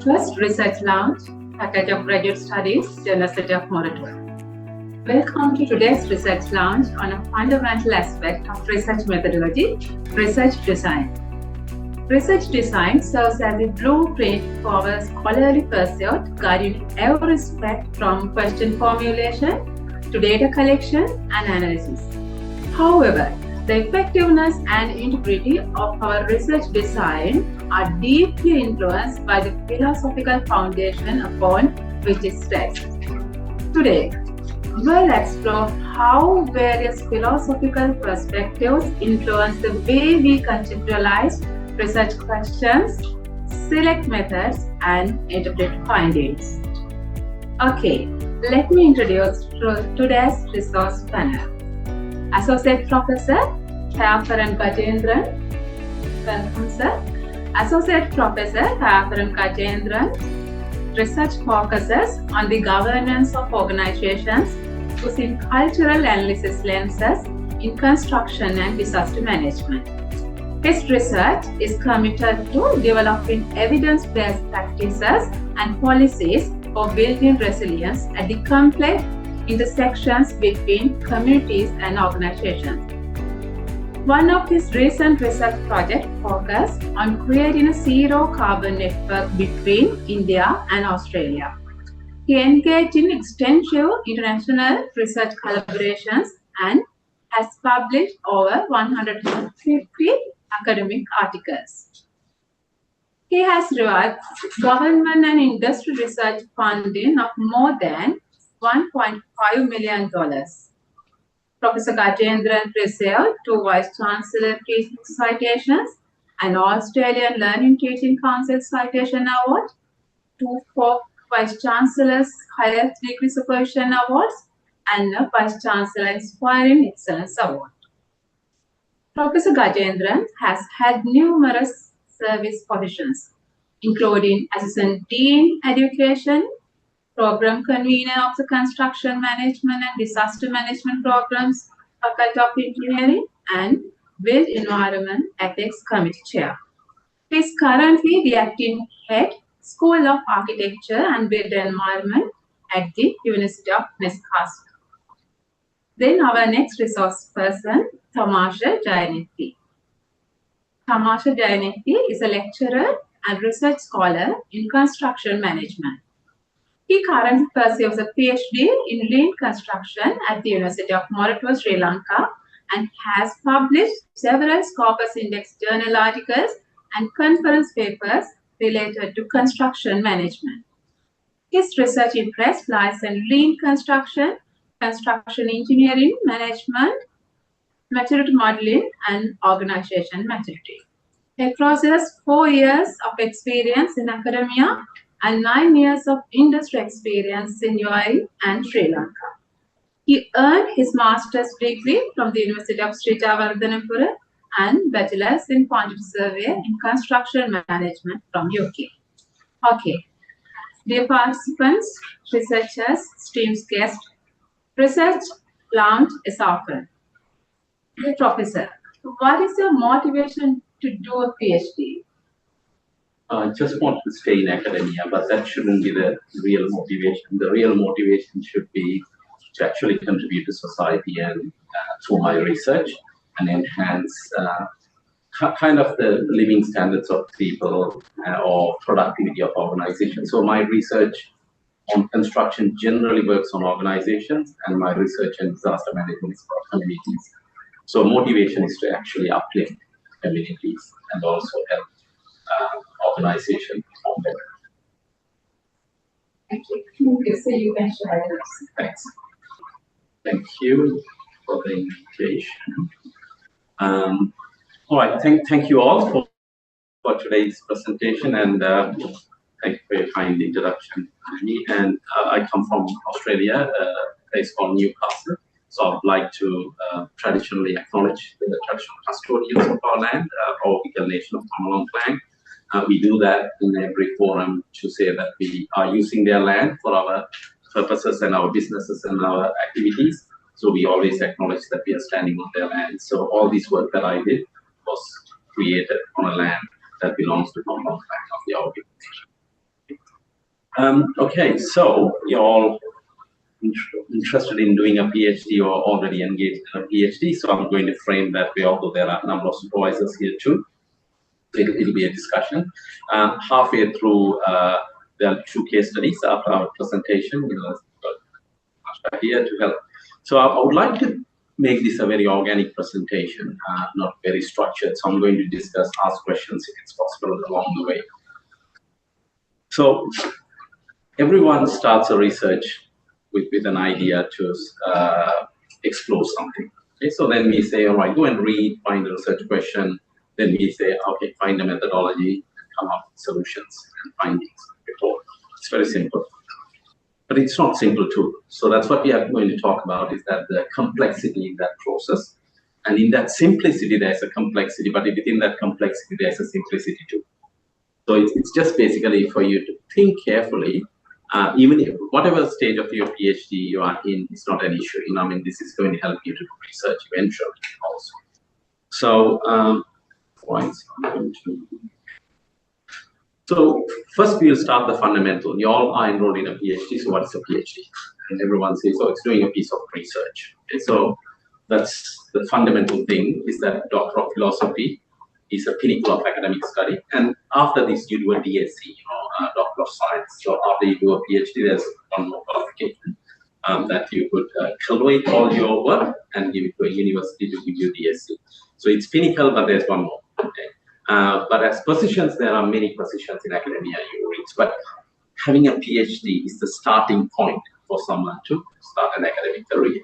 first research launch, Faculty of Graduate Studies, University of Moratua. Welcome to today's research launch on a fundamental aspect of research methodology, research design. Research design serves as a blueprint for our scholarly pursuit, guiding every step from question formulation to data collection and analysis. However, the effectiveness and integrity of our research design are deeply influenced by the philosophical foundation upon which it rests. Today, we'll explore how various philosophical perspectives influence the way we conceptualize research questions, select methods, and interpret findings. Okay, let me introduce today's resource panel. Associate Professor Hayaparan Gajendran. Welcome, sir. Associate Professor Hayaparan Gajendran. Research focuses on the governance of organizations using cultural analysis lenses in construction and disaster management. His research is committed to developing evidence-based practices and policies for building resilience at the complex intersections between communities and organizations. One of his recent research projects focused on creating a zero carbon network between India and Australia. He engaged in extensive international research collaborations and has published over 150 academic articles. He has received government and industry research funding of more than $1.5 million. Professor Gajendran received 2 Vice Chancellor teaching citations, an Australian Learning Teaching Council Citation Award, 2 Vice Chancellor's Higher Degree Supervision Awards, and a Vice Chancellor Inspiring Excellence Award. Professor Gajendran has had numerous service positions, including Assistant Dean Education, Program Convener of the Construction Management and Disaster Management Programs, Faculty of Engineering, and Built Environment Ethics Committee Chair. He is currently the acting head, School of Architecture and Built Environment at the University of Newcastle. Then our next resource person, Tamasha Jayanthi. Tamasha Jayanthi is a lecturer and research scholar in construction management. He currently pursues a PhD in lean construction at the University of Moratua, Sri Lanka, and has published several Scopus Index journal articles and conference papers related to construction management. His research interest lies in lean construction, construction engineering management, maturity modeling, and organization maturity. He possesses 4 years of experience in academia and 9 years of industry experience in UAE and Sri Lanka. He earned his master's degree from the University of Sri Javaradhanapura and bachelor's in quantity survey in construction management from UK. Okay, dear participants, researchers, streams guests, research launch is open. Dear Professor, what is your motivation to do a PhD? I just want to stay in academia, but that shouldn't be the real motivation. The real motivation should be to actually contribute to society and through my research and enhance kind of the living standards of people or productivity of organizations. So my research on construction generally works on organizations, and my research in disaster management is for communities. So motivation is to actually uplift communities and also help organization perform better. Thank you. Okay, so you can share this. Thanks. Thank you for the invitation. All right, thank you all for today's presentation, and thank you for your kind introduction. And I come from Australia, a place called Newcastle. So I would like to traditionally acknowledge the traditional custodians of our land, our Wiggal Nation of Tamalong Clan. We do that in every forum to say that we are using their land for our purposes and our businesses and our activities. So we always acknowledge that we are standing on their land. So all this work that I did was created on a land that belongs to Tamalong Clan of the Wiggal Nation. Okay, so you're all interested in doing a PhD or already engaged in a PhD, so I'm going to frame that way, although there are a number of supervisors here too. It'll be a discussion. Halfway through, there are 2 case studies after our presentation. Here to help. So I would like to make this a very organic presentation, not very structured. So I'm going to discuss, ask questions if it's possible along the way. So everyone starts a research with an idea to explore something. Okay, so then we say, all right, go and read, find a research question. Then we say, okay, find a methodology, and come up with solutions and findings. It's very simple. But it's not simple too. So that's what we are going to talk about, is that the complexity in that process. And in that simplicity, there's a complexity, but within that complexity, there's a simplicity too. So it's just basically for you to think carefully, even if whatever stage of your PhD you are in, it's not an issue. You know, I mean, this is going to help you to do research eventually also. So, So first we'll start the fundamental. You all are enrolled in a PhD, so what is a PhD? And everyone says, oh, it's doing a piece of research. Okay, so that's the fundamental thing, is that Doctor of Philosophy is a pinnacle of academic study. And after this, you do a DSc, Doctor of Science. So after you do a PhD, there's one more qualification that you could collate all your work and give it to a university to give you DSc. So it's pinnacle, but there's one more. Okay. But as positions, there are many positions in academia you reach. But having a PhD is the starting point for someone to start an academic career.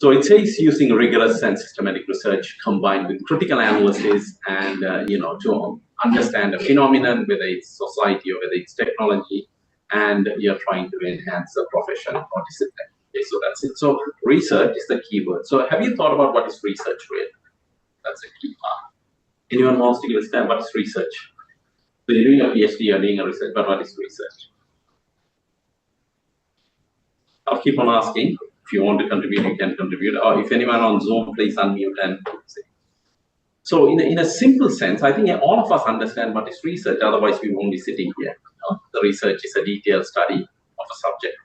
So it says using rigorous and systematic research combined with critical analysis and to understand a phenomenon, whether it's society or whether it's technology, and you're trying to enhance the profession or discipline. Okay, so that's it. So research is the key word. So have you thought about what is research really? That's a key part. Anyone wants to give a stab? What is research? So you're doing a PhD, you're doing a research, but what is research? I'll keep on asking. If you want to contribute, you can contribute. Or if anyone on Zoom, please unmute and say. So in a simple sense, I think all of us understand what is research, otherwise we won't be sitting here. The research is a detailed study of a subject,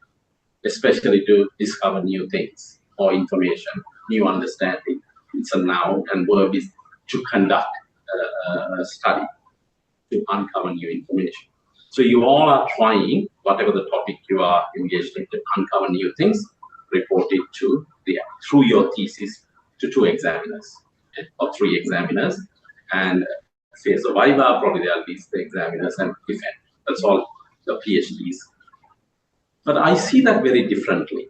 especially to discover new things or information, new understanding. It's a noun, and verb is to conduct a study, to uncover new information. So you all are trying, whatever the topic you are engaged in, to uncover new things, report it to through your thesis to 2 examiners, okay, or 3 examiners, and face a viva, probably there'll be the examiners and defend. That's all the PhDs. But I see that very differently,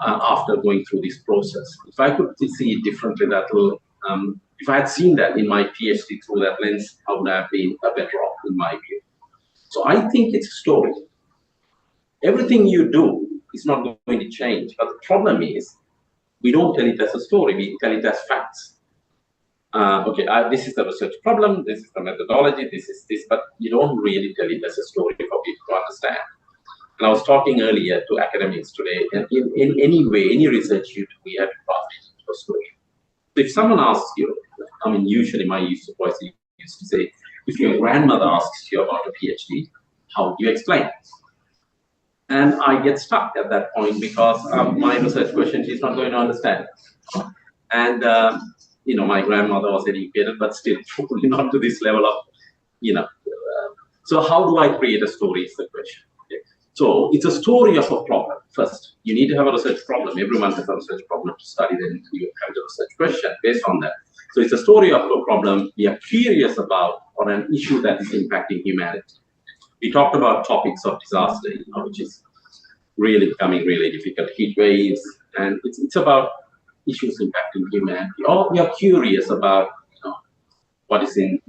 after going through this process. If I could see it differently, that will, if I had seen that in my PhD through that lens, I would have been better off in my view. So I think it's a story. Everything you do is not going to change, but the problem is we don't tell it as a story, we tell it as facts. This is the research problem, this is the methodology, this is this, but you don't really tell it as a story for people to understand. And I was talking earlier to academics today, and in any way, any research you do, we have to craft it into a story. So if someone asks you, I mean, usually my supervisor used to say, if your grandmother asks you about a PhD, how do you explain it? And I get stuck at that point because my research question, she's not going to understand. And, my grandmother was educated, but still probably not to this level of, so how do I create a story is the question. Okay. So it's a story of a problem. First, you need to have a research problem. Everyone has a research problem to study, then you have the research question based on that. So it's a story of a problem we are curious about, or an issue that is impacting humanity. We talked about topics of disaster, which is really becoming really difficult, heat waves, and it's about issues impacting humanity. Or we are curious about what is in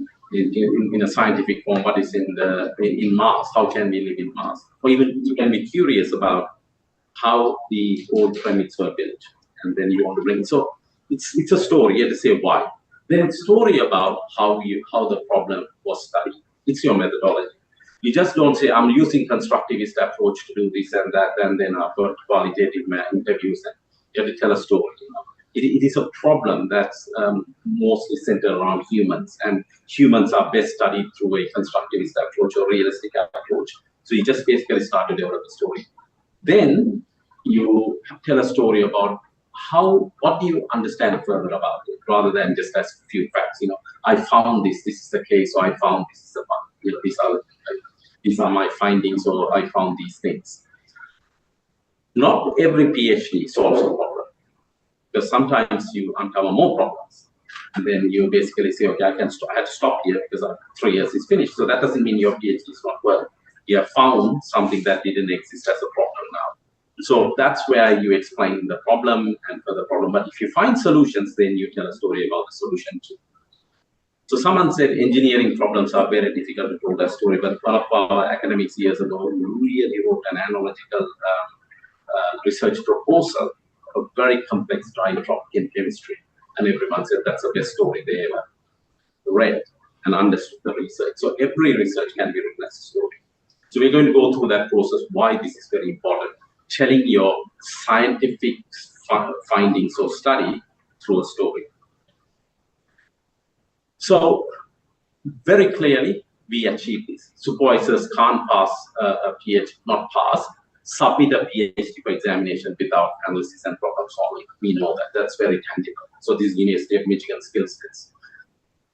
a scientific form, what is in Mars, how can we live in Mars? Or even you can be curious about how the old pyramids were built, and then you want to bring. So it's a story. You have to say why. Then it's a story about how the problem was studied. It's your methodology. You just don't say, I'm using constructivist approach to do this and that, and then I've got qualitative interviews. And you have to tell a story. It is a problem that's mostly centered around humans, and humans are best studied through a constructivist approach or realistic approach. So you just basically start to develop a story. Then you tell a story about what do you understand further about it, rather than just as few facts. I found this is the case, or I found this is the one. These are my findings, or I found these things. Not every PhD solves a problem, because sometimes you uncover more problems, and then you basically say, okay, I had to stop here because 3 years is finished. So that doesn't mean your PhD is not well. You have found something that didn't exist as a problem now. So that's where you explain the problem and further problem. But if you find solutions, then you tell a story about the solution too. So someone said engineering problems are very difficult to tell that story, but one of our academics years ago really wrote an analytical research proposal of a very complex diatropic in chemistry. And everyone said that's the best story they ever read and understood the research. So every research can be written as a story. So we're going to go through that process, why this is very important, telling your scientific findings or study through a story. So very clearly, we achieve this. Supervisors can't pass a PhD, not pass, submit a PhD for examination without analysis and problem solving. We know that. That's very tangible. So this is University of Michigan skill sets.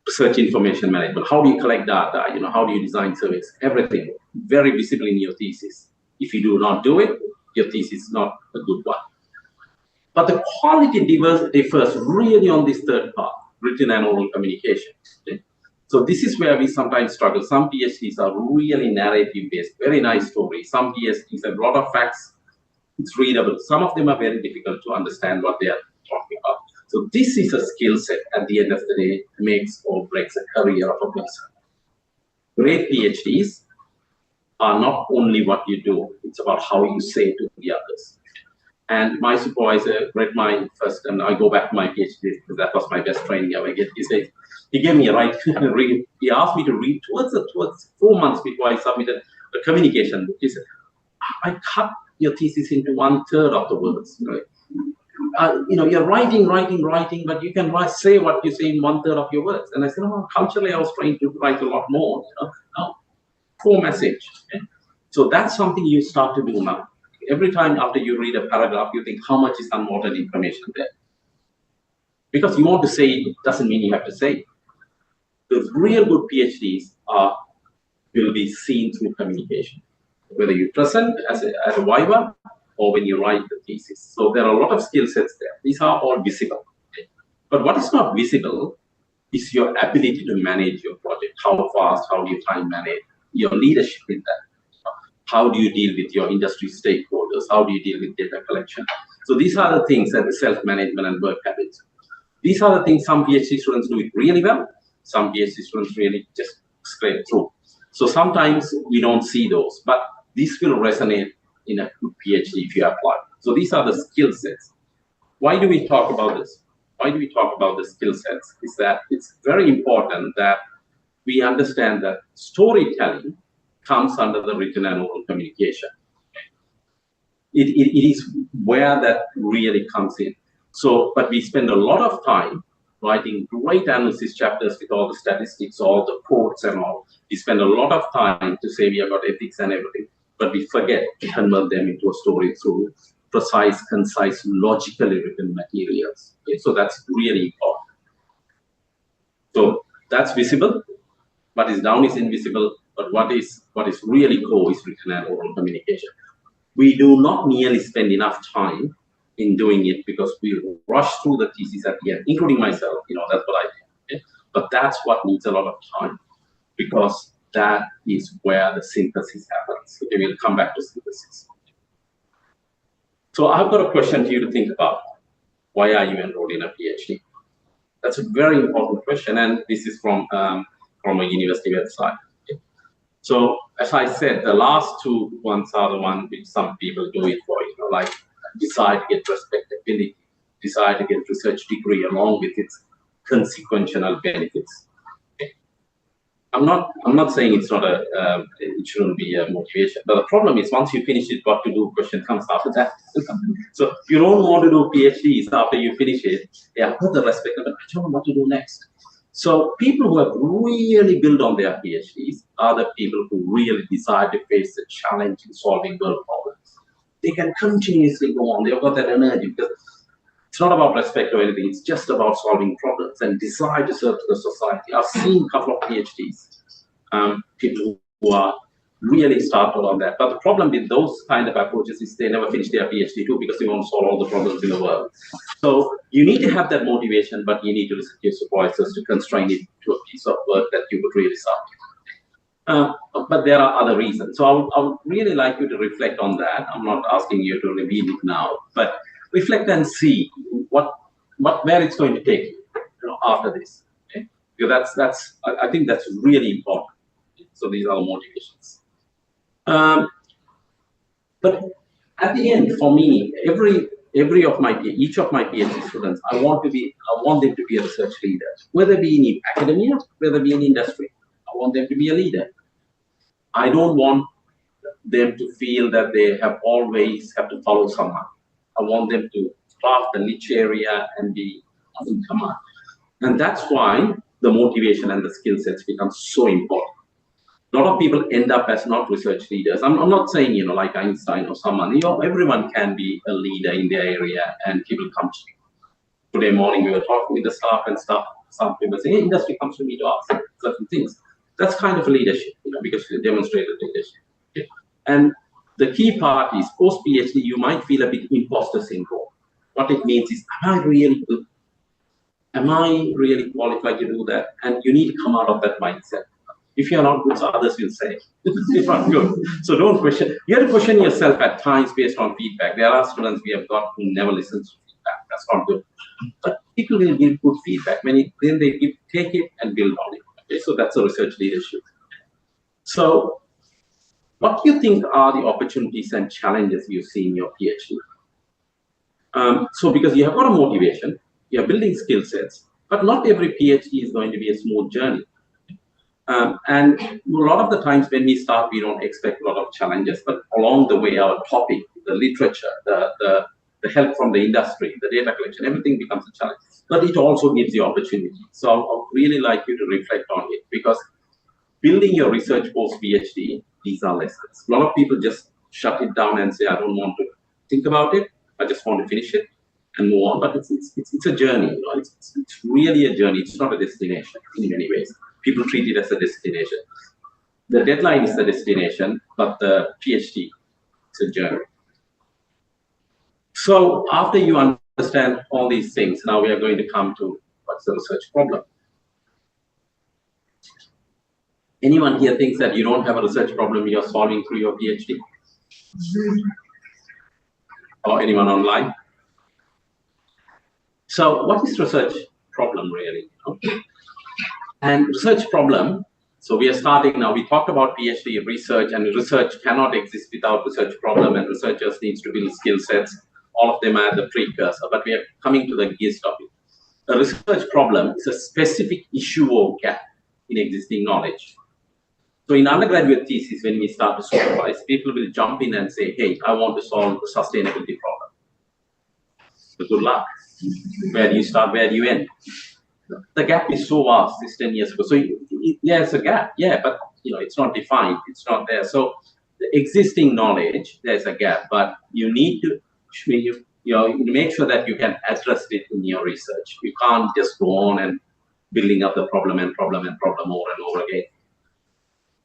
Research information management. How do you collect data? How do you design surveys? Everything very visible in your thesis. If you do not do it, your thesis is not a good one. But the quality differs really on this third part, written and oral communication. Okay? So this is where we sometimes struggle. Some PhDs are really narrative-based, very nice stories. Some PhDs have a lot of facts. It's readable. Some of them are very difficult to understand what they are talking about. So this is a skill set at the end of the day makes or breaks a career of a person. Great PhDs are not only what you do, it's about how you say to the others. And my supervisor read my first, and I go back to my PhD because that was my best training ever. He gave me a right to read. He asked me to read towards 4 months before I submitted the communication book. He said, I cut your thesis into 1/3 of the words. You're writing, but you can say what you say in 1/3 of your words. And I said, culturally, I was trying to write a lot more. Core message. Okay? So that's something you start to do now. Every time after you read a paragraph, you think, how much is unwanted information there? Because you want to say it doesn't mean you have to say it. The real good PhDs will be seen through communication, whether you present as a viva or when you write the thesis. So there are a lot of skill sets there. These are all visible. Okay? But what is not visible is your ability to manage your project. How fast, how do you time manage your leadership in that? How do you deal with your industry stakeholders? How do you deal with data collection? So these are the things that the self-management and work habits. These are the things some PhD students do it really well. Some PhD students really just scrape through. So sometimes we don't see those, but this will resonate in a good PhD if you apply. So these are the skill sets. Why do we talk about this? Why do we talk about the skill sets? Is that it's very important that we understand that storytelling comes under the written and oral communication. It is where that really comes in. So, but we spend a lot of time writing great analysis chapters with all the statistics, all the quotes and all. We spend a lot of time to say we have got ethics and everything, but we forget to convert them into a story through precise, concise, logically written materials. Okay? So that's really important. So that's visible. What is down is invisible, but what is really core is written and oral communication. We do not nearly spend enough time in doing it because we rush through the thesis at the end, including myself. That's what I do. Okay? But that's what needs a lot of time because that is where the synthesis happens. Okay, we'll come back to synthesis. So I've got a question for you to think about. Why are you enrolled in a PhD? That's a very important question, and this is from a university website. Okay? So as I said, the last two ones are the one which some people do it for, like decide to get respectability, decide to get research degree along with its consequential benefits. Okay? I'm not saying it's not it shouldn't be a motivation, but the problem is once you finish it, what to do question comes after that. So you don't want to do PhDs after you finish it. Yeah, put the respect, but I don't know what to do next. So people who have really built on their PhDs are the people who really decide to face the challenge in solving world problems. They can continuously go on. They've got that energy because it's not about respect or anything. It's just about solving problems and desire to serve to the society. I've seen a couple of PhDs, people who are really started on that. But the problem with those kind of approaches is they never finish their PhD too because they want to solve all the problems in the world. So you need to have that motivation, but you need to listen to your supervisors to constrain it to a piece of work that you would really start. But there are other reasons. So I would really like you to reflect on that. I'm not asking you to reveal it now, but reflect and see where it's going to take you, after this. Okay? Because I think that's really important. So these are the motivations. But at the end, for me, each of my PhD students, I want them to be a research leader, whether be in academia, whether be in industry. I want them to be a leader. I don't want them to feel that they always have to follow someone. I want them to craft a niche area and be in command. And that's why the motivation and the skill sets become so important. A lot of people end up as not research leaders. I'm not saying, like Einstein or someone, everyone can be a leader in their area and people come to you. Today morning, we were talking with the staff and stuff. Some people say, hey, industry comes to me to ask certain things. That's kind of leadership, because you demonstrated leadership. Okay? And the key part is post-PhD, you might feel a bit imposter syndrome. What it means is, am I really good? Am I really qualified to do that? And you need to come out of that mindset. If you're not good, so others will say, you're not good. So don't question. You have to question yourself at times based on feedback. There are students we have got who never listen to feedback. That's not good. But people will give good feedback. Then they take it and build on it. Okay? So that's a research leadership. So what do you think are the opportunities and challenges you see in your PhD? So because you have got a motivation, you're building skill sets, but not every PhD is going to be a smooth journey. And a lot of the times when we start, we don't expect a lot of challenges, but along the way, our topic, the literature, the help from the industry, the data collection, everything becomes a challenge. But it also gives you opportunity. So I would really like you to reflect on it, because building your research post-PhD, these are lessons. A lot of people just shut it down and say, I don't want to think about it. I just want to finish it and move on. But it's a journey. It's really a journey. It's not a destination in many ways. People treat it as a destination. The deadline is the destination, but the PhD is a journey. So after you understand all these things, now we are going to come to what's the research problem. Anyone here thinks that you don't have a research problem you're solving through your PhD? Or anyone online? So what is research problem really? And research problem, so we are starting now. We talked about PhD research, and research cannot exist without research problem, and researchers needs to build skill sets. All of them are the precursor, but we are coming to the gist of it. A research problem is a specific issue or gap in existing knowledge. So in undergraduate thesis, when we start to supervise, people will jump in and say, hey, I want to solve the sustainability problem. So good luck. Where do you start? Where do you end? The gap is so vast. This 10 years ago. So there's a gap, yeah, but it's not defined. It's not there. So the existing knowledge, there's a gap, but you need to make sure that you can address it in your research. You can't just go on and building up the problem and problem and problem over and over again.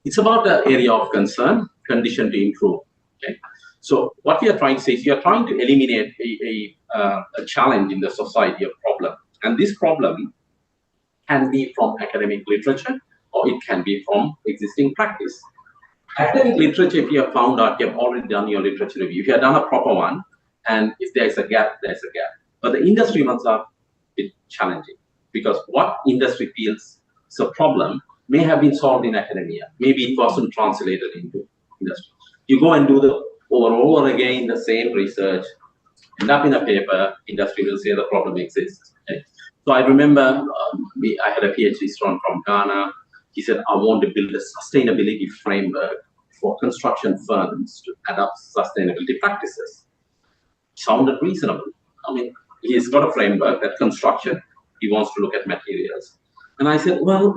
It's about the area of concern, condition to improve. Okay. So what we are trying to say is you are trying to eliminate a challenge in the society, a problem, and this problem can be from academic literature, or it can be from existing practice. Academic literature, if you have found out, you have already done your literature review. If you have done a proper one, and if there is a gap, there's a gap. But the industry ones are a bit challenging, because what industry feels is a problem may have been solved in academia. Maybe it wasn't translated into industry. You go and do the over again the same research, end up in a paper, industry will say the problem exists. Okay? So I remember I had a PhD student from Ghana. He said, I want to build a sustainability framework for construction firms to adopt sustainability practices. Sounded reasonable. I mean, he's got a framework that construction, he wants to look at materials. And I said, well,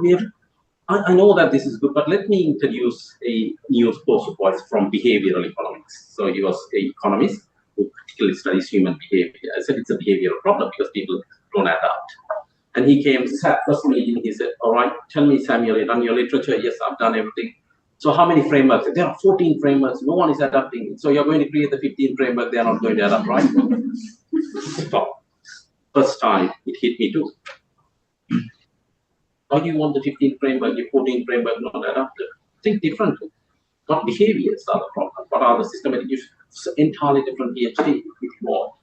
I know that this is good, but let me introduce a new course of voice from behavioral economics. So he was an economist who particularly studies human behavior. I said it's a behavioral problem because people don't adapt. And he came, sat first meeting, he said, all right, tell me, Samuel, you done your literature? Yes, I've done everything. So how many frameworks? There are 14 frameworks. No one is adapting. So you're going to create the 15 framework. They're not going to adapt, right? Stop. First time, it hit me too. Why do you want the 15 framework, the 14 framework not adapted? Think differently. What behaviors are the problem? What are the systematic issues? It's an entirely different PhD, if you want.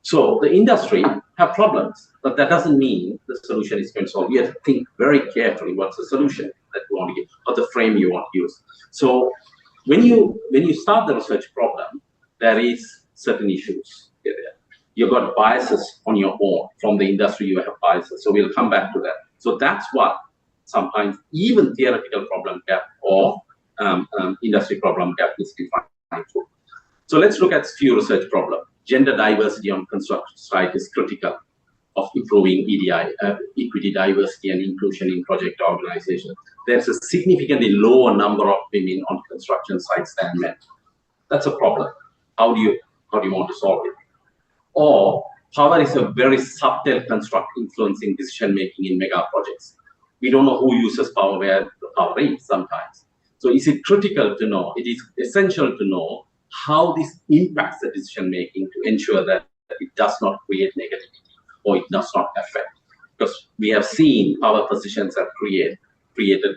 So the industry have problems, but that doesn't mean the solution is going to solve. You have to think very carefully what's the solution that you want to give, or the frame you want to use. So when you start the research problem, there is certain issues there. You've got biases on your own. From the industry, you have biases. So we'll come back to that. So that's what sometimes even theoretical problem gap or industry problem gap is defined for. So let's look at few research problems. Gender diversity on construction site is critical of improving EDI, equity, diversity, and inclusion in project organization. There's a significantly lower number of women on construction sites than men. That's a problem. How do you want to solve it? Or power is a very subtle construct influencing decision making in mega projects. We don't know who uses power, where the power is sometimes. So is it critical to know? It is essential to know how this impacts the decision making to ensure that it does not create negativity or it does not affect. Because we have seen power positions have created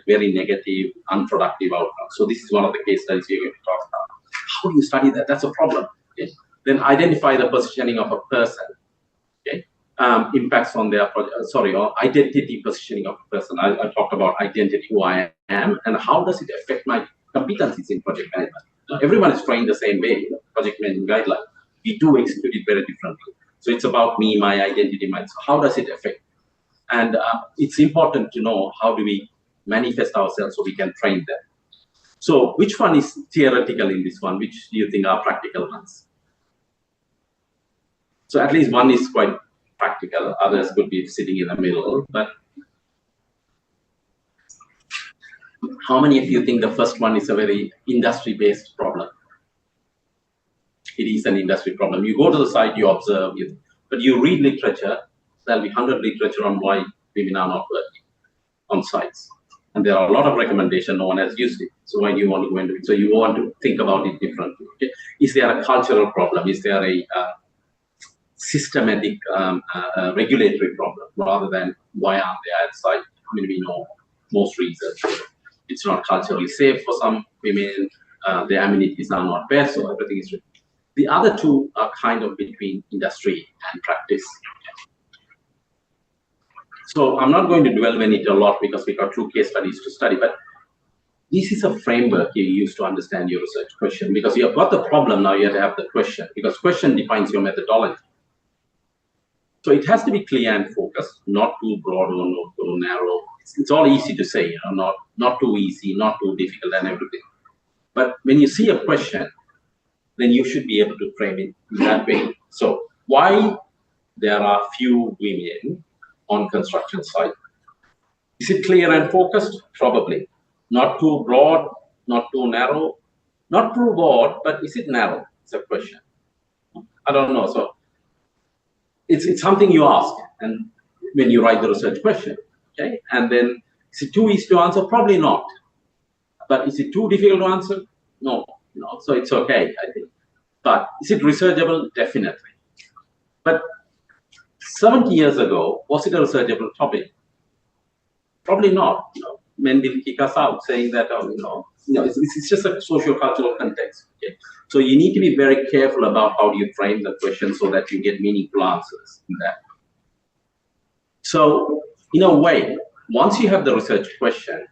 very negative, unproductive outcomes. So this is one of the case studies we're going to talk about. How do you study that? That's a problem. Okay? Then identify the positioning of a person. Okay? Impacts on their or identity positioning of a person. I talked about identity, who I am, and how does it affect my competencies in project management. Everyone is trained the same way, project management guideline. We do execute it very differently. So it's about me, my identity, so how does it affect? And it's important to know how do we manifest ourselves so we can train them. So which one is theoretical in this one? Which do you think are practical ones? So at least one is quite practical. Others could be sitting in the middle. But how many of you think the first one is a very industry-based problem? It is an industry problem. You go to the site, you observe, but you read literature. There'll be 100 literature on why women are not working on sites. And there are a lot of recommendations. No one has used it. So why do you want to go into it? So you want to think about it differently. Okay? Is there a cultural problem? Is there a systematic regulatory problem rather than why aren't they at site? I mean, we know most reasons. It's not culturally safe for some women. The amenities are not best, so everything is. The other two are kind of between industry and practice. So I'm not going to dwell on it a lot because we got 2 case studies to study, but this is a framework you use to understand your research question, because you have got the problem, now you have to have the question, because question defines your methodology. So it has to be clear and focused, not too broad or not too narrow. It's all easy to say, not too easy, not too difficult and everything. But when you see a question, then you should be able to frame it in that way. So why there are few women on construction site? Is it clear and focused? Probably. Not too broad, not too narrow. Not too broad, but is it narrow? It's a question. I don't know. So it's something you ask, and when you write the research question, okay? And then is it too easy to answer? Probably not. But is it too difficult to answer? No. So it's okay, I think. But is it researchable? Definitely. But 70 years ago, was it a researchable topic? Probably not. Men will kick us out saying that, it's just a socio-cultural context. Okay? So you need to be very careful about how do you frame the question so that you get meaningful answers in that. So in a way, once you have the research question,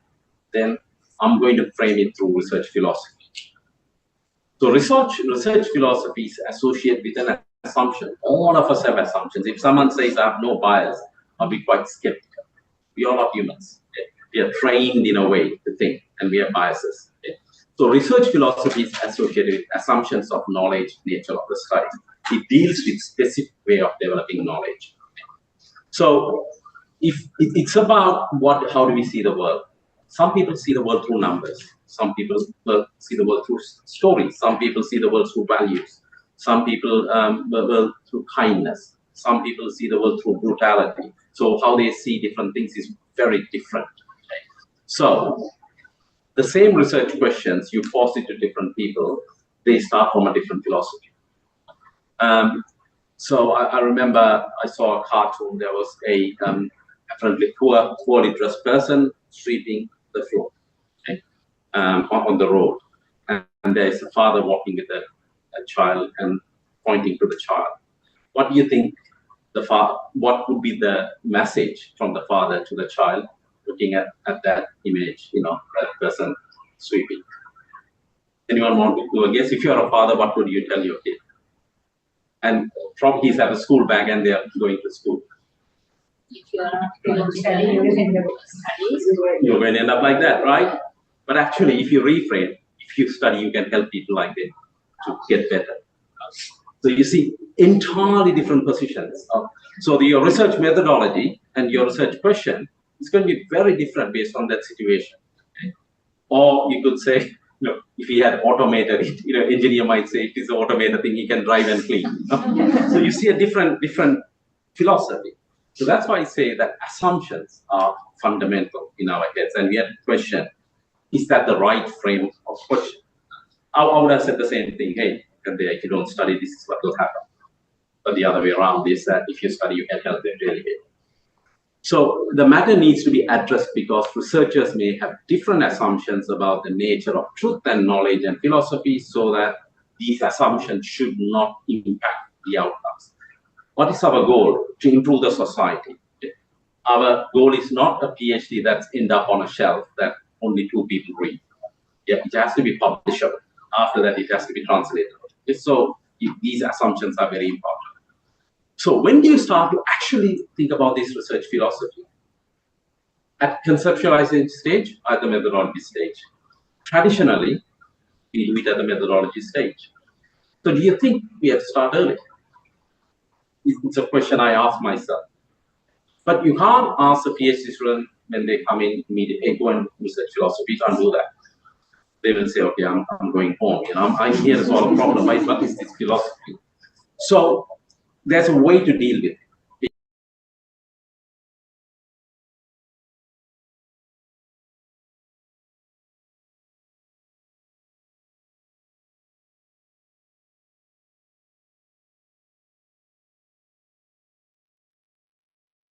then I'm going to frame it through research philosophy. So research philosophies associate with an assumption. All of us have assumptions. If someone says I have no bias, I'll be quite skeptical. We all are humans. Okay? We are trained in a way to think, and we have biases. Okay? So research philosophy is associated with assumptions of knowledge, nature of the study. It deals with specific way of developing knowledge. So it's about how do we see the world. Some people see the world through numbers. Some people see the world through stories. Some people see the world through values. Some people the world through kindness. Some people see the world through brutality. So how they see different things is very different. Okay? So the same research questions you pose it to different people, they start from a different philosophy. So I remember I saw a cartoon. There was a apparently poorly dressed person sweeping the floor, okay, on the road, and there is a father walking with a child and pointing to the child. What do you think what would be the message from the father to the child looking at that image, that person sweeping? Anyone want to do a guess? If you're a father, what would you tell your kid? And probably he's at a school bag and they're going to school. If you're not going to study, you're going to end up like that, right? But actually, if you reframe, if you study, you can help people like that to get better. So you see, entirely different positions. So your research methodology and your research question is going to be very different based on that situation. Okay? Or you could say, if he had automated it, engineer might say if it's an automated thing, he can drive and clean. So you see a different philosophy. So that's why I say that assumptions are fundamental in our heads, and we have to question: is that the right frame of question? I would have said the same thing. Hey, if you don't study, this is what will happen. But the other way around is that if you study, you can help them really big. So the matter needs to be addressed because researchers may have different assumptions about the nature of truth and knowledge and philosophy, so that these assumptions should not impact the outcomes. What is our goal? To improve the society. Our goal is not a PhD that's end up on a shelf that only 2 people read. Yeah, it has to be publishable. After that, it has to be translatable. So these assumptions are very important. So when do you start to actually think about this research philosophy? At conceptualization stage or at the methodology stage? Traditionally, we do it at the methodology stage. So do you think we have to start early? It's a question I ask myself. But you can't ask a PhD student when they come in immediately, go and research philosophy, can't do that. They will say, okay, I'm going home. I'm here to solve a problem. What is this philosophy? So there's a way to deal with it.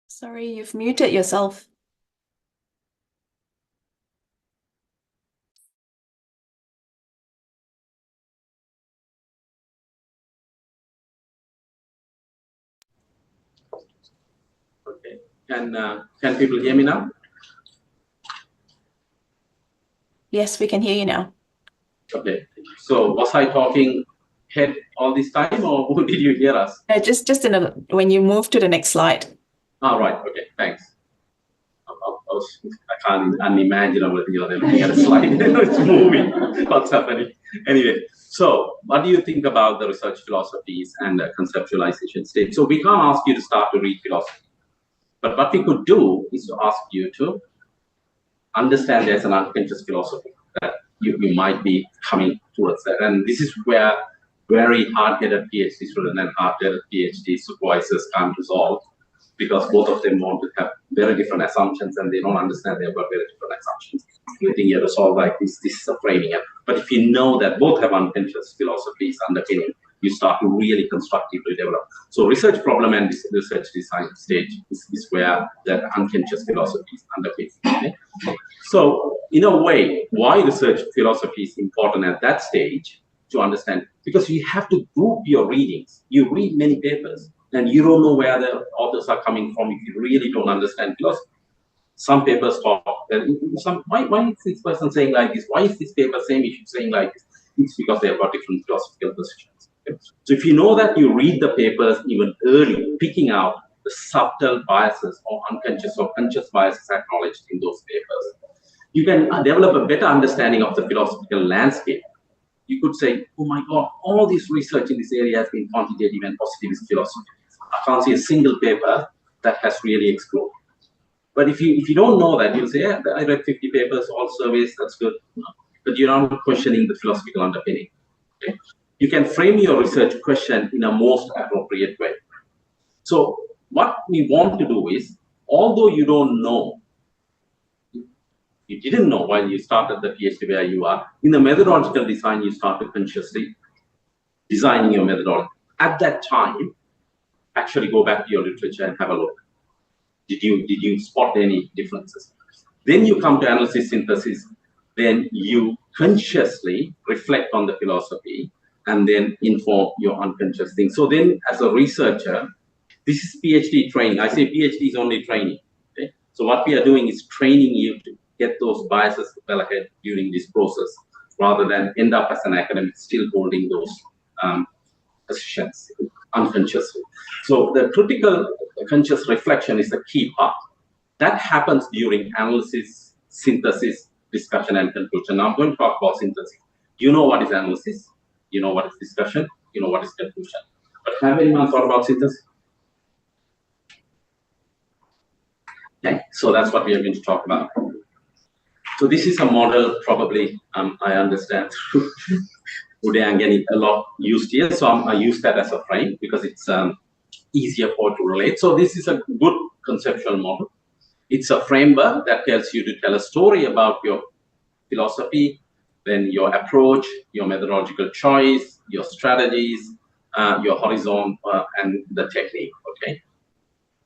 Sorry, you've muted yourself. Okay. Can people hear me now? Yes, we can hear you now. Okay. So was I talking head all this time, or did you hear us? Just when you move to the next slide. Right. Okay. Thanks. I can't unimagine everything. They're looking at a slide. It's moving. What's happening? Anyway, so what do you think about the research philosophies and the conceptualization stage? So we can't ask you to start to read philosophy, but what we could do is to ask you to understand there's an unconscious philosophy that you might be coming towards that. And this is where very hard-headed PhD students and hard-headed PhD supervisors can't resolve, because both of them want to have very different assumptions and they don't understand they've got very different assumptions. You think you have to solve like this is a framing up. But if you know that both have unconscious philosophies underpinning, you start to really constructively develop. So research problem and research design stage is where that unconscious philosophy is underpinned. Okay? So in a way, why research philosophy is important at that stage to understand, because you have to group your readings. You read many papers and you don't know where the authors are coming from if you really don't understand philosophy. Some papers talk, why is this person saying like this? Why is this paper same issue saying like this? It's because they have got different philosophical positions. Okay? So if you know that, you read the papers even early, picking out the subtle biases or unconscious or conscious biases acknowledged in those papers, you can develop a better understanding of the philosophical landscape. You could say, oh my God, all this research in this area has been quantitative and positivist philosophy. I can't see a single paper that has really explored. But if you don't know that, you'll say, yeah, I read 50 papers, all surveys, that's good. No. But you're not questioning the philosophical underpinning. Okay? You can frame your research question in a most appropriate way. So what we want to do is, although you don't know, you didn't know while you started the PhD where you are, in the methodological design, you started consciously designing your methodology. At that time, actually go back to your literature and have a look. Did you spot any differences? Then you come to analysis synthesis. Then you consciously reflect on the philosophy and then inform your unconscious thing. So then, as a researcher, this is PhD training. I say PhD is only training. Okay? So what we are doing is training you to get those biases well ahead during this process, rather than end up as an academic still holding those positions unconsciously. So the critical conscious reflection is the key part. That happens during analysis, synthesis, discussion, and conclusion. Now I'm going to talk about synthesis. You know what is analysis, you know what is discussion, you know what is conclusion. But have anyone thought about synthesis? Okay, so that's what we are going to talk about. So this is a model, probably, I understand, Uday and getting a lot used here. So I use that as a frame because it's easier for to relate. So this is a good conceptual model. It's a framework that tells you to tell a story about your philosophy, then your approach, your methodological choice, your strategies, your horizon, and the technique, okay?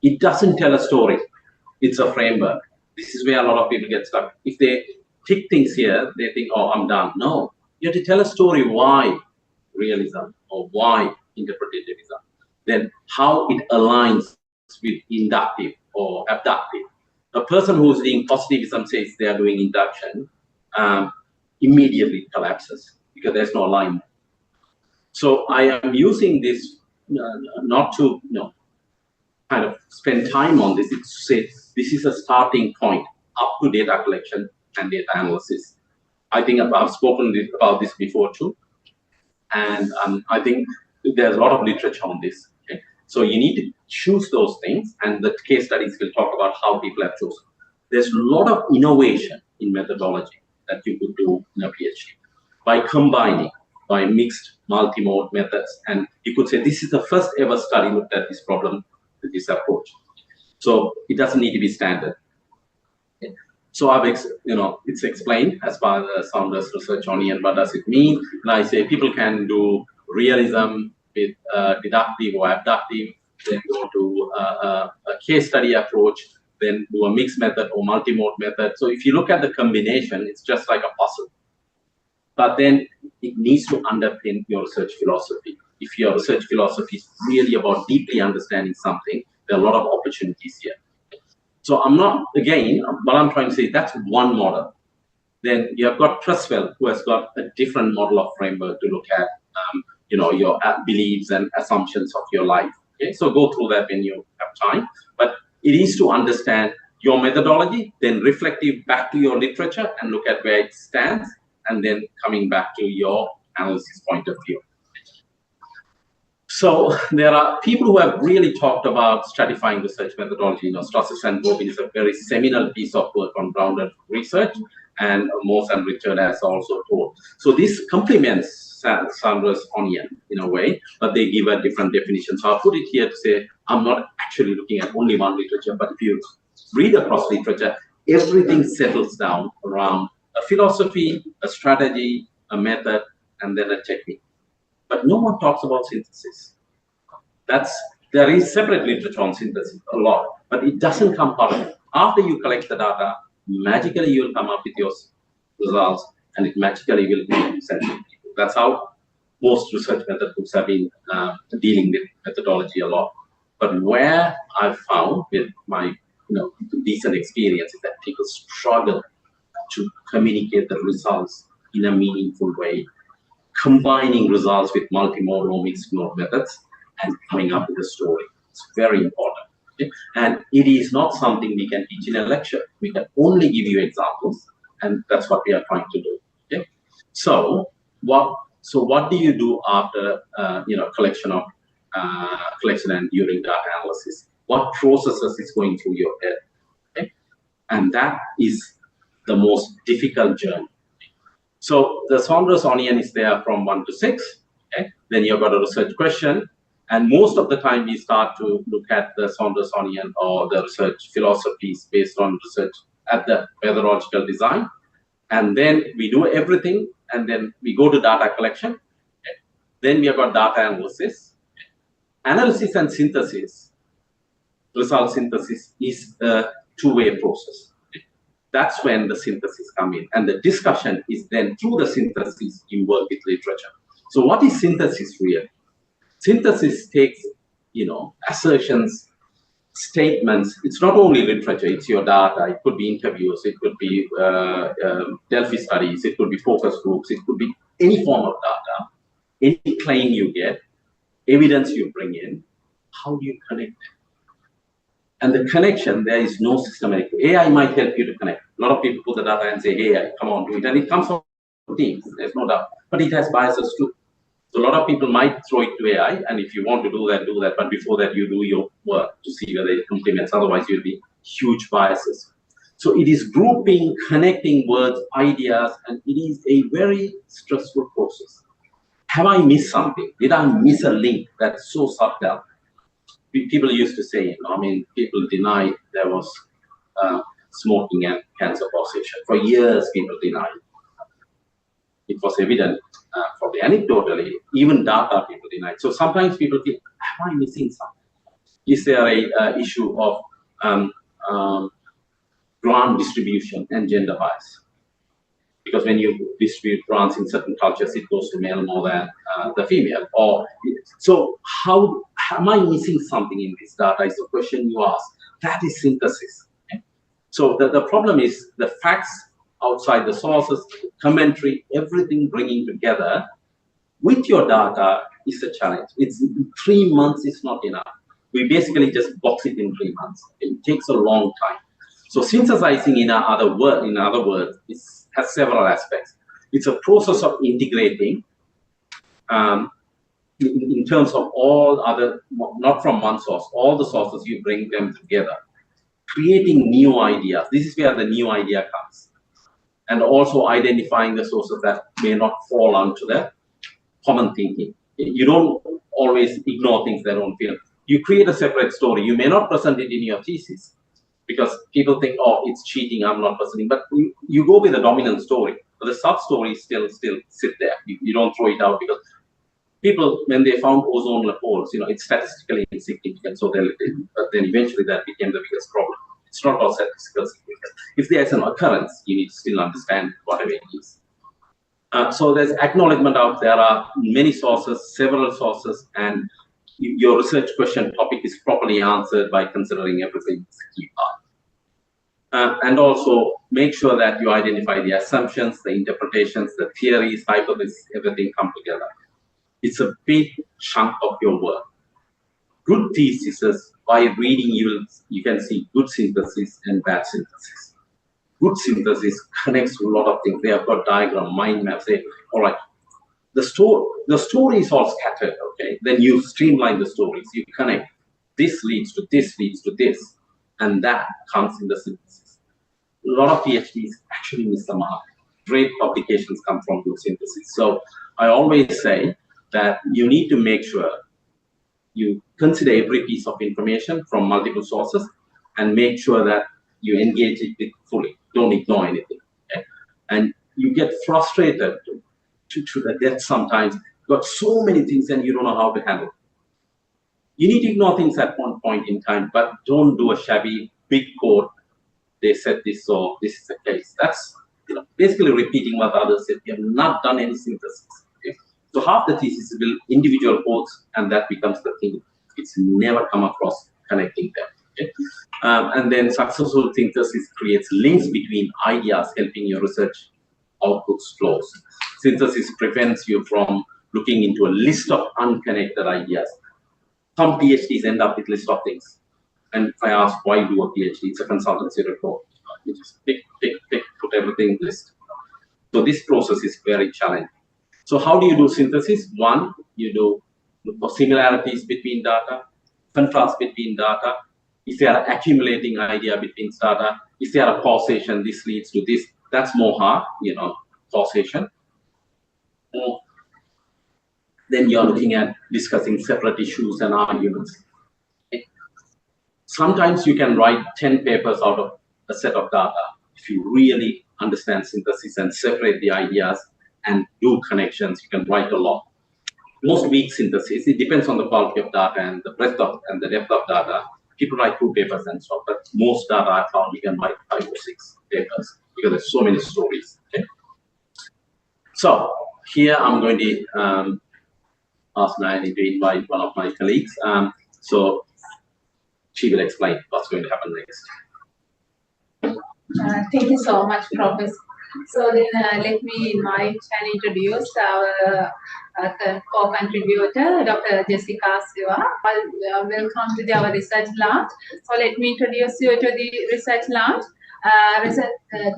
It doesn't tell a story. It's a framework. This is where a lot of people get stuck. If they tick things here, they think, oh, I'm done. No, you have to tell a story why realism or why interpretativism, then how it aligns with inductive or abductive. A person who's doing positivism says they are doing induction, immediately collapses because there's no alignment. So I am using this not to kind of spend time on this. It's to say this is a starting point up to data collection and data analysis. I think I've spoken about this before too, and I think there's a lot of literature on this. Okay? So you need to choose those things, and the case studies will talk about how people have chosen. There's a lot of innovation in methodology that you could do in a PhD by combining, by mixed multi-mode methods, and you could say this is the first ever study looked at this problem with this approach. So it doesn't need to be standard. Okay. So it's explained as part of the Saunders research on and what does it mean. And I say people can do realism with deductive or abductive, then go to a case study approach, then do a mixed method or multi-mode method. So if you look at the combination, it's just like a puzzle. But then it needs to underpin your research philosophy. If your research philosophy is really about deeply understanding something, there are a lot of opportunities here. So I'm not, again, what I'm trying to say, that's one model. Then you have got Trustwell, who has got a different model of framework to look at, your beliefs and assumptions of your life. Okay, so go through that when you have time. But it is to understand your methodology, then reflective back to your literature and look at where it stands, and then coming back to your analysis point of view. So there are people who have really talked about stratifying research methodology. Strasser and Bobin is a very seminal piece of work on grounded research, and Morse and Richard has also taught. So this complements Sandra's onion in a way, but they give a different definition. So I'll put it here to say, I'm not actually looking at only one literature, but if you read across literature, everything settles down around a philosophy, a strategy, a method, and then a technique. But no one talks about synthesis. There is separate literature on synthesis, a lot, but it doesn't come part of it. After you collect the data, magically you'll come up with your results, and it magically will be sent to people. That's how most research method books have been dealing with methodology a lot. But where I've found with my decent experience is that people struggle to communicate the results in a meaningful way, combining results with multimodal or mixed mode methods and coming up with a story. It's very important. Okay? And it is not something we can teach in a lecture. We can only give you examples, and that's what we are trying to do. Okay? So what do you do after collection and during data analysis? What processes is going through your head? Okay? And that is the most difficult journey. So the Saunders onion is there from 1 to 6. Okay? Then you've got a research question. And most of the time we start to look at the Saunders onion or the research philosophies based on research at the methodological design. And then we do everything, and then we go to data collection. Okay? Then we have got data analysis. Analysis and synthesis, result synthesis is a two-way process. That's when the synthesis come in, and the discussion is then through the synthesis you work with literature. So what is synthesis really? Synthesis takes, assertions, statements. It's not only literature, it's your data. It could be interviews, it could be Delphi studies, it could be focus groups, it could be any form of data, any claim you get, evidence you bring in. How do you connect them? And the connection, there is no systematic. AI might help you to connect. A lot of people put the data and say, AI, come on, do it. And it comes from teams, there's no doubt. But it has biases too. So a lot of people might throw it to AI, and if you want to do that, do that. But before that, you do your work to see whether it complements. Otherwise, you'll be huge biases. So it is grouping, connecting words, ideas, and it is a very stressful process. Have I missed something? Did I miss a link that's so subtle? People used to say, people deny there was smoking and cancer causation. For years, people denied. It was evident, probably anecdotally, even data people denied. So sometimes people think, am I missing something? Is there a issue of grant distribution and gender bias? Because when you distribute grants in certain cultures, it goes to male more than the female. So how am I missing something in this data is the question you ask. That is synthesis. Okay? So the problem is the facts outside the sources, commentary, everything bringing together with your data is a challenge. It's 3 months is not enough. We basically just box it in 3 months. It takes a long time. So synthesizing in other words, has several aspects. It's a process of integrating in terms of all other, not from one source, all the sources, you bring them together, creating new ideas. This is where the new idea comes. And also identifying the sources that may not fall onto the common thinking. You don't always ignore things that don't feel. You create a separate story. You may not present it in your thesis because people think, oh, it's cheating, I'm not presenting. But you go with the dominant story. But the sub-stories still sit there. You don't throw it out because people, when they found ozone holes, it's statistically insignificant. So but then eventually that became the biggest problem. It's not all statistical significance. If there is an occurrence, you need to still understand whatever it is. So there's acknowledgement out there are many sources, several sources, and your research question topic is properly answered by considering everything is a key part. And also make sure that you identify the assumptions, the interpretations, the theories, hypotheses, everything come together. It's a big chunk of your work. Good theses, by reading, you can see good synthesis and bad synthesis. Good synthesis connects to a lot of things. They have got diagram, mind map, say, all right, the story is all scattered, okay? Then you streamline the stories, you connect. This leads to this, leads to this, and that comes in the synthesis. A lot of PhDs actually miss the mark. Great publications come from good synthesis. So I always say that you need to make sure you consider every piece of information from multiple sources and make sure that you engage it fully. Don't ignore anything. Okay? And you get frustrated to the death sometimes. You've got so many things and you don't know how to handle. You need to ignore things at one point in time, but don't do a shabby big quote. They said this, so this is the case. That's basically repeating what others said. You have not done any synthesis. Okay? So half the thesis will individual quotes, and that becomes the thing. It's never come across connecting them. Okay? And then successful synthesis creates links between ideas, helping your research outputs flows. Synthesis prevents you from looking into a list of unconnected ideas. Some PhDs end up with a list of things. And if I ask why do a PhD, it's a consultancy report. You just pick, put everything in list. So this process is very challenging. So how do you do synthesis? One, you do look for similarities between data, contrast between data, Is there an accumulating idea between data? Is there a causation? This leads to this. That's more hard, causation. Or then you're looking at discussing separate issues and arguments. Sometimes you can write 10 papers out of a set of data if you really understand synthesis and separate the ideas and do connections. You can write a lot. Most weak synthesis, it depends on the quality of data and the breadth of and the depth of data. People write 2 papers and so on, but most data I found you can write 5 or 6 papers because there's so many stories. Okay? So here I'm going to ask Nayani to invite one of my colleagues. So she will explain what's going to happen next. Thank you so much, Professor. So then let me invite and introduce our co-contributor, Dr. Jessica Siva. Welcome to our research lounge. So let me introduce you to the research lounge.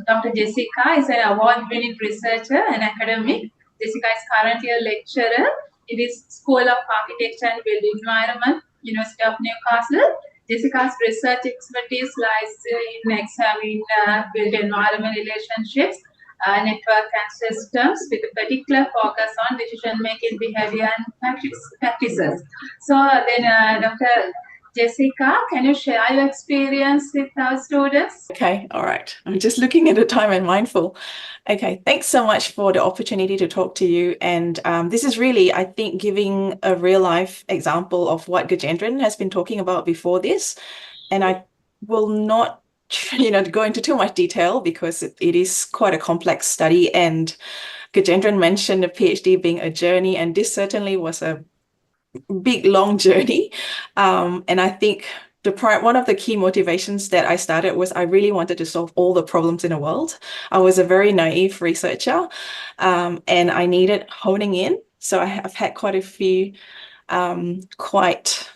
Dr. Jessica is an award-winning researcher and academic. Jessica is currently a lecturer in the School of Architecture and Built Environment, University of Newcastle. Jessica's research expertise lies in examining built environment relationships, network and systems, with a particular focus on decision-making behavior and practices. So then, Dr. Jessica, can you share your experience with our students? Okay, all right. I'm just looking at the time and mindful. Okay, thanks so much for the opportunity to talk to you. And this is really, I think, giving a real life example of what Gajendran has been talking about before this. And I will not, go into too much detail because it is quite a complex study. And Gajendran mentioned the PhD being a journey, and this certainly was a big, long journey. And I think one of the key motivations that I started was I really wanted to solve all the problems in the world. I was a very naive researcher, and I needed honing in. So I've had quite a few quite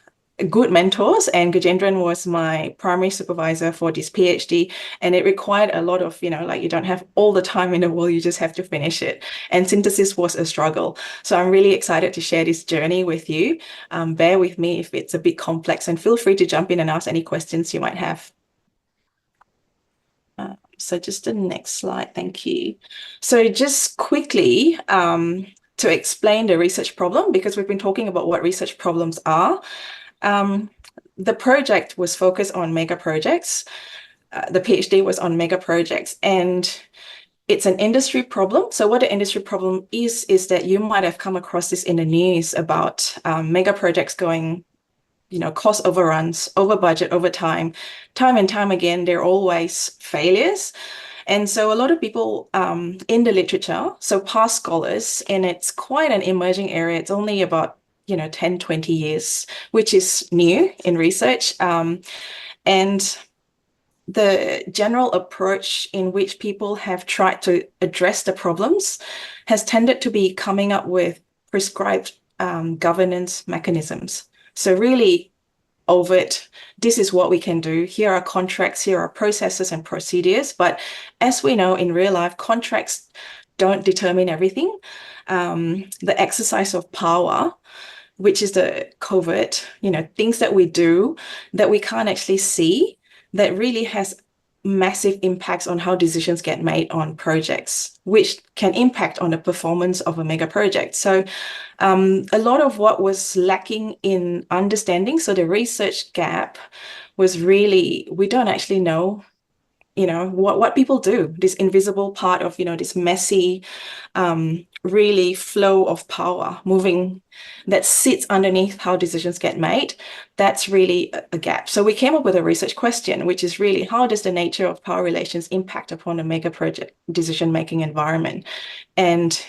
good mentors, and Gajendran was my primary supervisor for this PhD, and it required a lot of, you don't have all the time in the world, you just have to finish it. And synthesis was a struggle. So I'm really excited to share this journey with you. Bear with me if it's a bit complex, and feel free to jump in and ask any questions you might have. So just the next slide, thank you. So just quickly, to explain the research problem, because we've been talking about what research problems are. The project was focused on mega projects. The PhD was on mega projects, and it's an industry problem. So what the industry problem is that you might have come across this in the news about mega projects going, cost overruns, over budget, over time and time again. They're always failures. And so a lot of people in the literature, so past scholars, and it's quite an emerging area. It's only about 10, 20 years, which is new in research. And the general approach in which people have tried to address the problems has tended to be coming up with prescribed governance mechanisms. So really overt, this is what we can do. Here are contracts, here are processes and procedures. But as we know in real life, contracts don't determine everything. The exercise of power, which is the covert, things that we do that we can't actually see, that really has massive impacts on how decisions get made on projects, which can impact on the performance of a mega project. So a lot of what was lacking in understanding, so the research gap was really, we don't actually know what people do, this invisible part of, this messy, really flow of power moving that sits underneath how decisions get made. That's really a gap. So we came up with a research question, which is really, how does the nature of power relations impact upon a mega project decision-making environment? And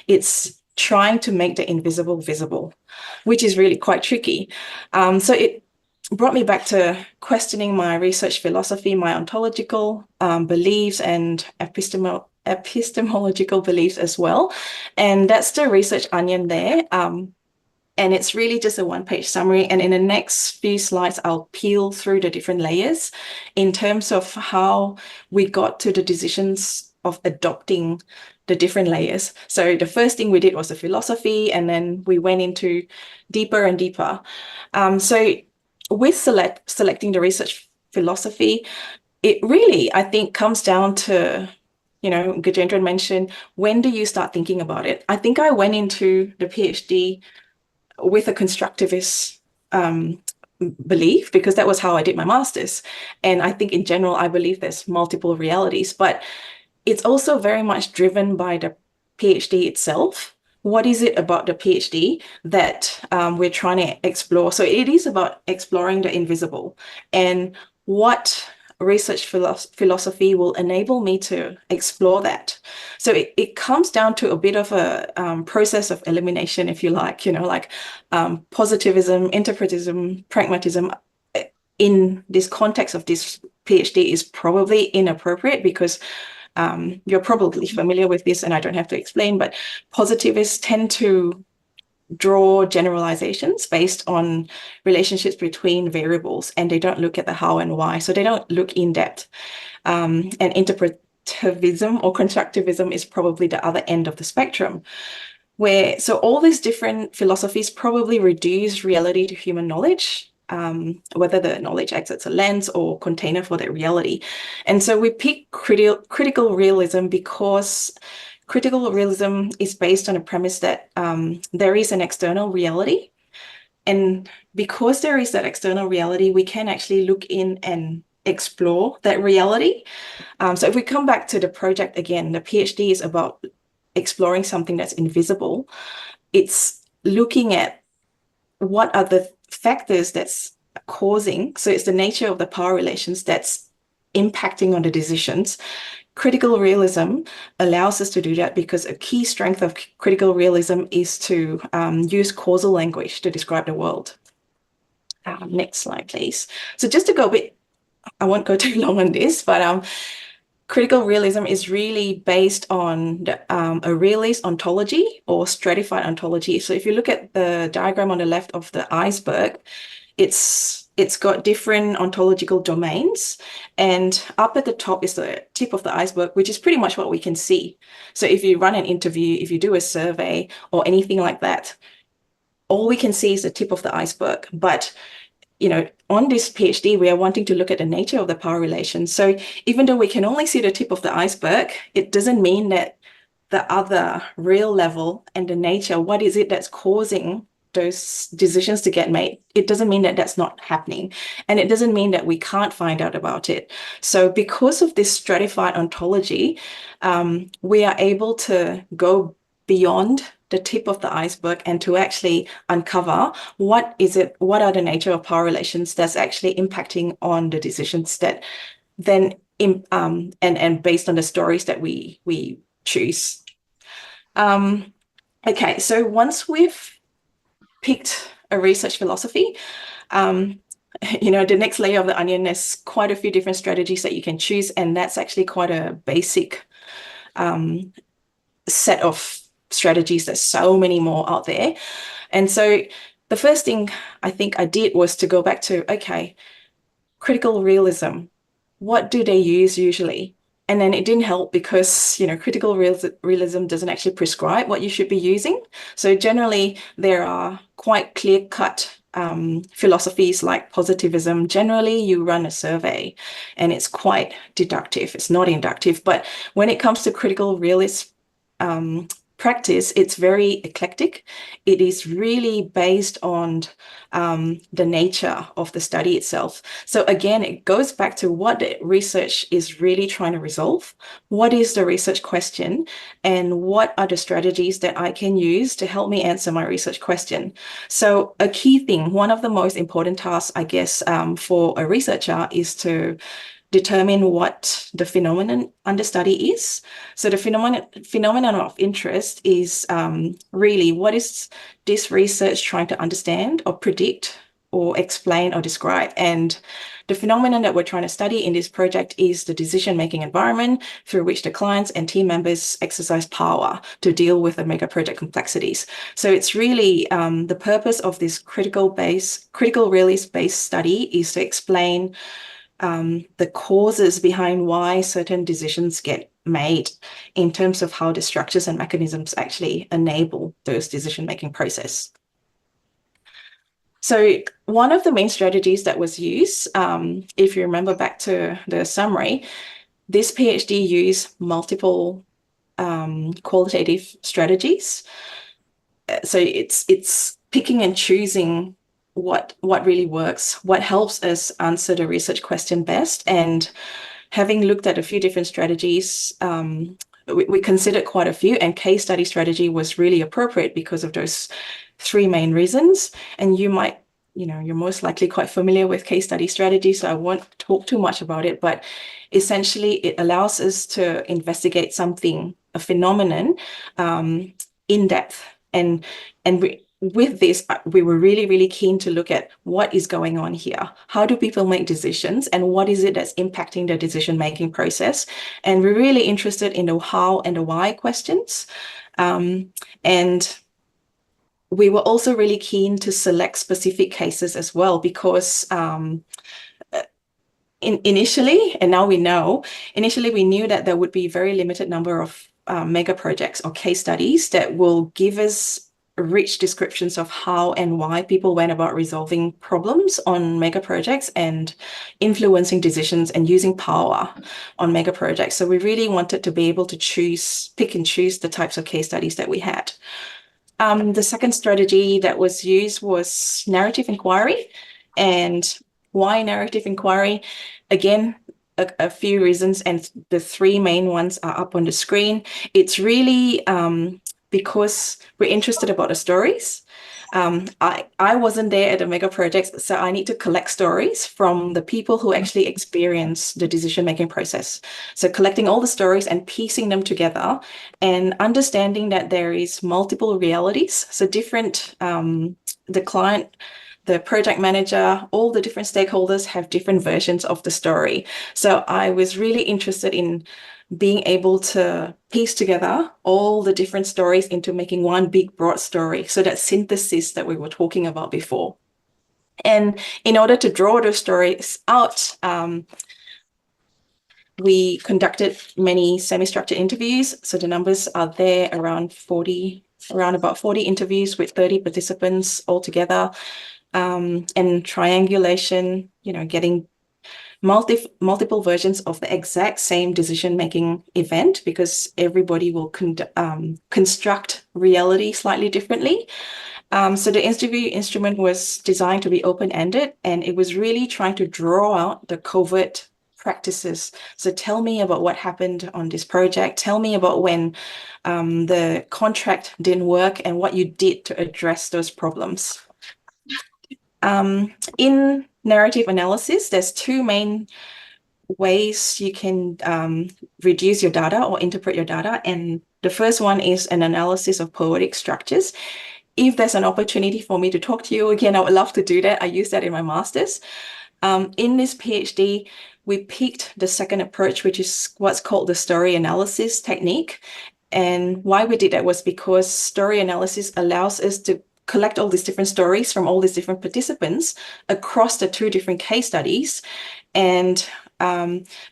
it's trying to make the invisible visible, which is really quite tricky. So it brought me back to questioning my research philosophy, my ontological beliefs and epistemological beliefs as well. And that's the research onion there. And it's really just a one-page summary. And in the next few slides, I'll peel through the different layers in terms of how we got to the decisions of adopting the different layers. So the first thing we did was the philosophy, and then we went into deeper and deeper. So with selecting the research philosophy, it really, I think, comes down to, Gajendran mentioned, when do you start thinking about it? I think I went into the PhD with a constructivist belief, because that was how I did my master's. And I think in general, I believe there's multiple realities, but it's also very much driven by the PhD itself. What is it about the PhD that we're trying to explore? So it is about exploring the invisible, and what research philosophy will enable me to explore that. So it comes down to a bit of a process of elimination, if you like, positivism, interpretism, pragmatism in this context of this PhD is probably inappropriate, because you're probably familiar with this and I don't have to explain, but positivists tend to draw generalizations based on relationships between variables, and they don't look at the how and why. So they don't look in depth. And interpretivism or constructivism is probably the other end of the spectrum, so all these different philosophies probably reduce reality to human knowledge, whether the knowledge acts as a lens or container for that reality. And so we pick critical realism because critical realism is based on a premise that there is an external reality. And because there is that external reality, we can actually look in and explore that reality. So if we come back to the project again, the PhD is about exploring something that's invisible. It's looking at what are the factors that's causing, so it's the nature of the power relations that's impacting on the decisions. Critical realism allows us to do that because a key strength of critical realism is to use causal language to describe the world. Next slide, please. So just to go a bit, I won't go too long on this, but critical realism is really based on a realist ontology or stratified ontology. So if you look at the diagram on the left of the iceberg, it's got different ontological domains, and up at the top is the tip of the iceberg, which is pretty much what we can see. So if you run an interview, if you do a survey or anything like that, all we can see is the tip of the iceberg. But on this PhD, we are wanting to look at the nature of the power relations. So even though we can only see the tip of the iceberg, it doesn't mean that the other real level and the nature, what is it that's causing those decisions to get made? It doesn't mean that that's not happening. And it doesn't mean that we can't find out about it. So because of this stratified ontology, we are able to go beyond the tip of the iceberg and to actually uncover what are the nature of power relations that's actually impacting on the decisions that then and based on the stories that we choose. Okay, so once we've picked a research philosophy, the next layer of the onion, there's quite a few different strategies that you can choose, and that's actually quite a basic set of strategies. There's so many more out there. And so the first thing I think I did was to go back to, okay, critical realism, what do they use usually? And then it didn't help because, critical realism doesn't actually prescribe what you should be using. So generally, there are quite clear-cut philosophies like positivism. Generally, you run a survey and it's quite deductive. It's not inductive. But when it comes to critical realist practice, it's very eclectic. It is really based on the nature of the study itself. So again, it goes back to what the research is really trying to resolve. What is the research question? And what are the strategies that I can use to help me answer my research question? So a key thing, one of the most important tasks, I guess, for a researcher is to determine what the phenomenon under study is. So the phenomenon of interest is really what is this research trying to understand or predict or explain or describe. And the phenomenon that we're trying to study in this project is the decision-making environment through which the clients and team members exercise power to deal with the mega project complexities. So it's really the purpose of this critical realist-based study is to explain the causes behind why certain decisions get made in terms of how the structures and mechanisms actually enable those decision-making process. So one of the main strategies that was used, if you remember back to the summary, this PhD used multiple qualitative strategies. So it's picking and choosing what really works, what helps us answer the research question best. And having looked at a few different strategies, we considered quite a few, and case study strategy was really appropriate because of those three main reasons. And you might, you're most likely quite familiar with case study strategy, so I won't talk too much about it, but essentially it allows us to investigate something, a phenomenon, in depth. And with this, we were really, really keen to look at what is going on here. How do people make decisions, and what is it that's impacting the decision-making process? And we're really interested in the how and the why questions. And we were also really keen to select specific cases as well, because initially, and now we know, initially we knew that there would be a very limited number of mega projects or case studies that will give us rich descriptions of how and why people went about resolving problems on mega projects and influencing decisions and using power on mega projects. So we really wanted to be able to pick and choose the types of case studies that we had. The second strategy that was used was narrative inquiry. And why narrative inquiry? Again, a few reasons, and the three main ones are up on the screen. It's really because we're interested about the stories. I wasn't there at the mega projects, so I need to collect stories from the people who actually experience the decision-making process. So collecting all the stories and piecing them together and understanding that there is multiple realities. So different, the client, the project manager, all the different stakeholders have different versions of the story. So I was really interested in being able to piece together all the different stories into making one big broad story. So that synthesis that we were talking about before. And in order to draw those stories out, we conducted many semi-structured interviews. So the numbers are there, around about 40 interviews with 30 participants altogether. And triangulation, getting multiple versions of the exact same decision-making event, because everybody will construct reality slightly differently. So the interview instrument was designed to be open-ended, and it was really trying to draw out the covert practices. So tell me about what happened on this project. Tell me about when the contract didn't work and what you did to address those problems. In narrative analysis, there's two main ways you can reduce your data or interpret your data. And the first one is an analysis of poetic structures. If there's an opportunity for me to talk to you again, I would love to do that. I use that in my master's. In this PhD, we picked the second approach, which is what's called the story analysis technique. And why we did that was because story analysis allows us to collect all these different stories from all these different participants across the two different case studies. And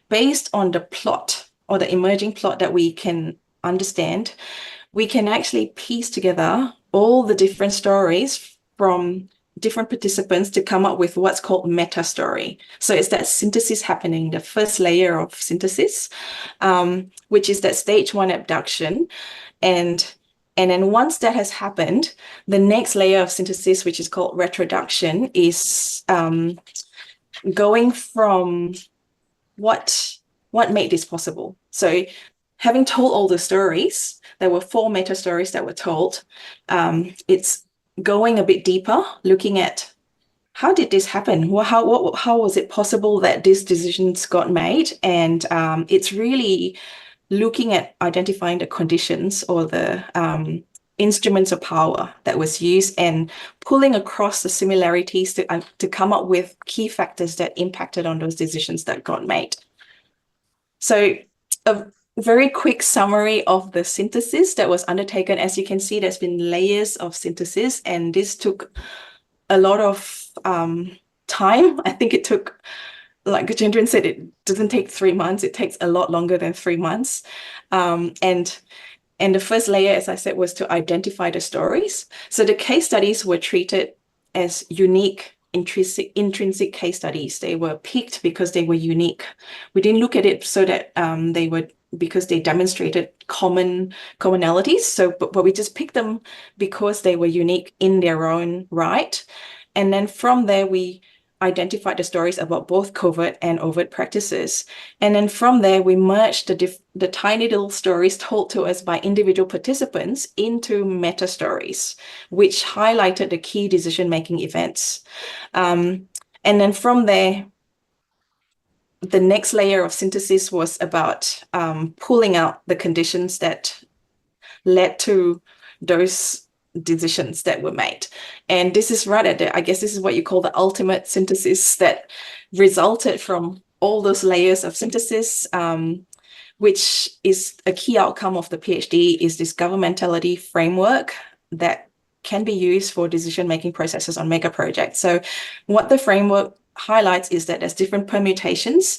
based on the plot or the emerging plot that we can understand, we can actually piece together all the different stories from different participants to come up with what's called meta story. So it's that synthesis happening, the first layer of synthesis, which is that stage one abduction. And then once that has happened, the next layer of synthesis, which is called retroduction, is going from what made this possible. So having told all the stories, there were 4 meta stories that were told. It's going a bit deeper, looking at how did this happen? How was it possible that these decisions got made? And it's really looking at identifying the conditions or the instruments of power that was used and pulling across the similarities to come up with key factors that impacted on those decisions that got made. So a very quick summary of the synthesis that was undertaken. As you can see, there's been layers of synthesis, and this took a lot of time. I think it took, like Gajendran said, it doesn't take 3 months. It takes a lot longer than 3 months. And the first layer, as I said, was to identify the stories. So the case studies were treated as unique intrinsic case studies. They were picked because they were unique. We didn't look at it so that they were because they demonstrated commonalities. So, but we just picked them because they were unique in their own right. And then from there, we identified the stories about both covert and overt practices. And then from there, we merged the tiny little stories told to us by individual participants into meta stories, which highlighted the key decision-making events. And then from there, the next layer of synthesis was about pulling out the conditions that led to those decisions that were made. And this is right at I guess this is what you call the ultimate synthesis that resulted from all those layers of synthesis, which is a key outcome of the PhD, is this governmentality framework that can be used for decision-making processes on mega projects. So what the framework highlights is that there's different permutations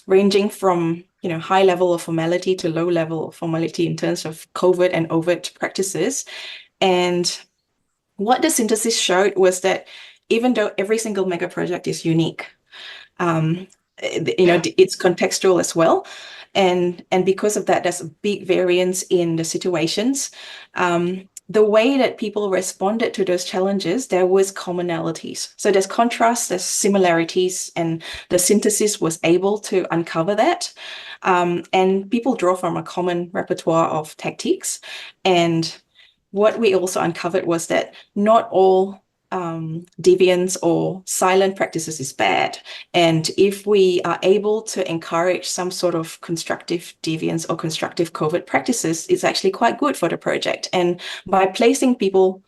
ranging from high level of formality to low level of formality in terms of covert and overt practices. And what the synthesis showed was that even though every single mega project is unique, it's contextual as well. And because of that, there's a big variance in the situations. The way that people responded to those challenges, there was commonalities. So there's contrast, there's similarities, and the synthesis was able to uncover that. And people draw from a common repertoire of tactics. And what we also uncovered was that not all deviance or silent practices is bad. And if we are able to encourage some sort of constructive deviance or constructive covert practices, it's actually quite good for the project. And by placing people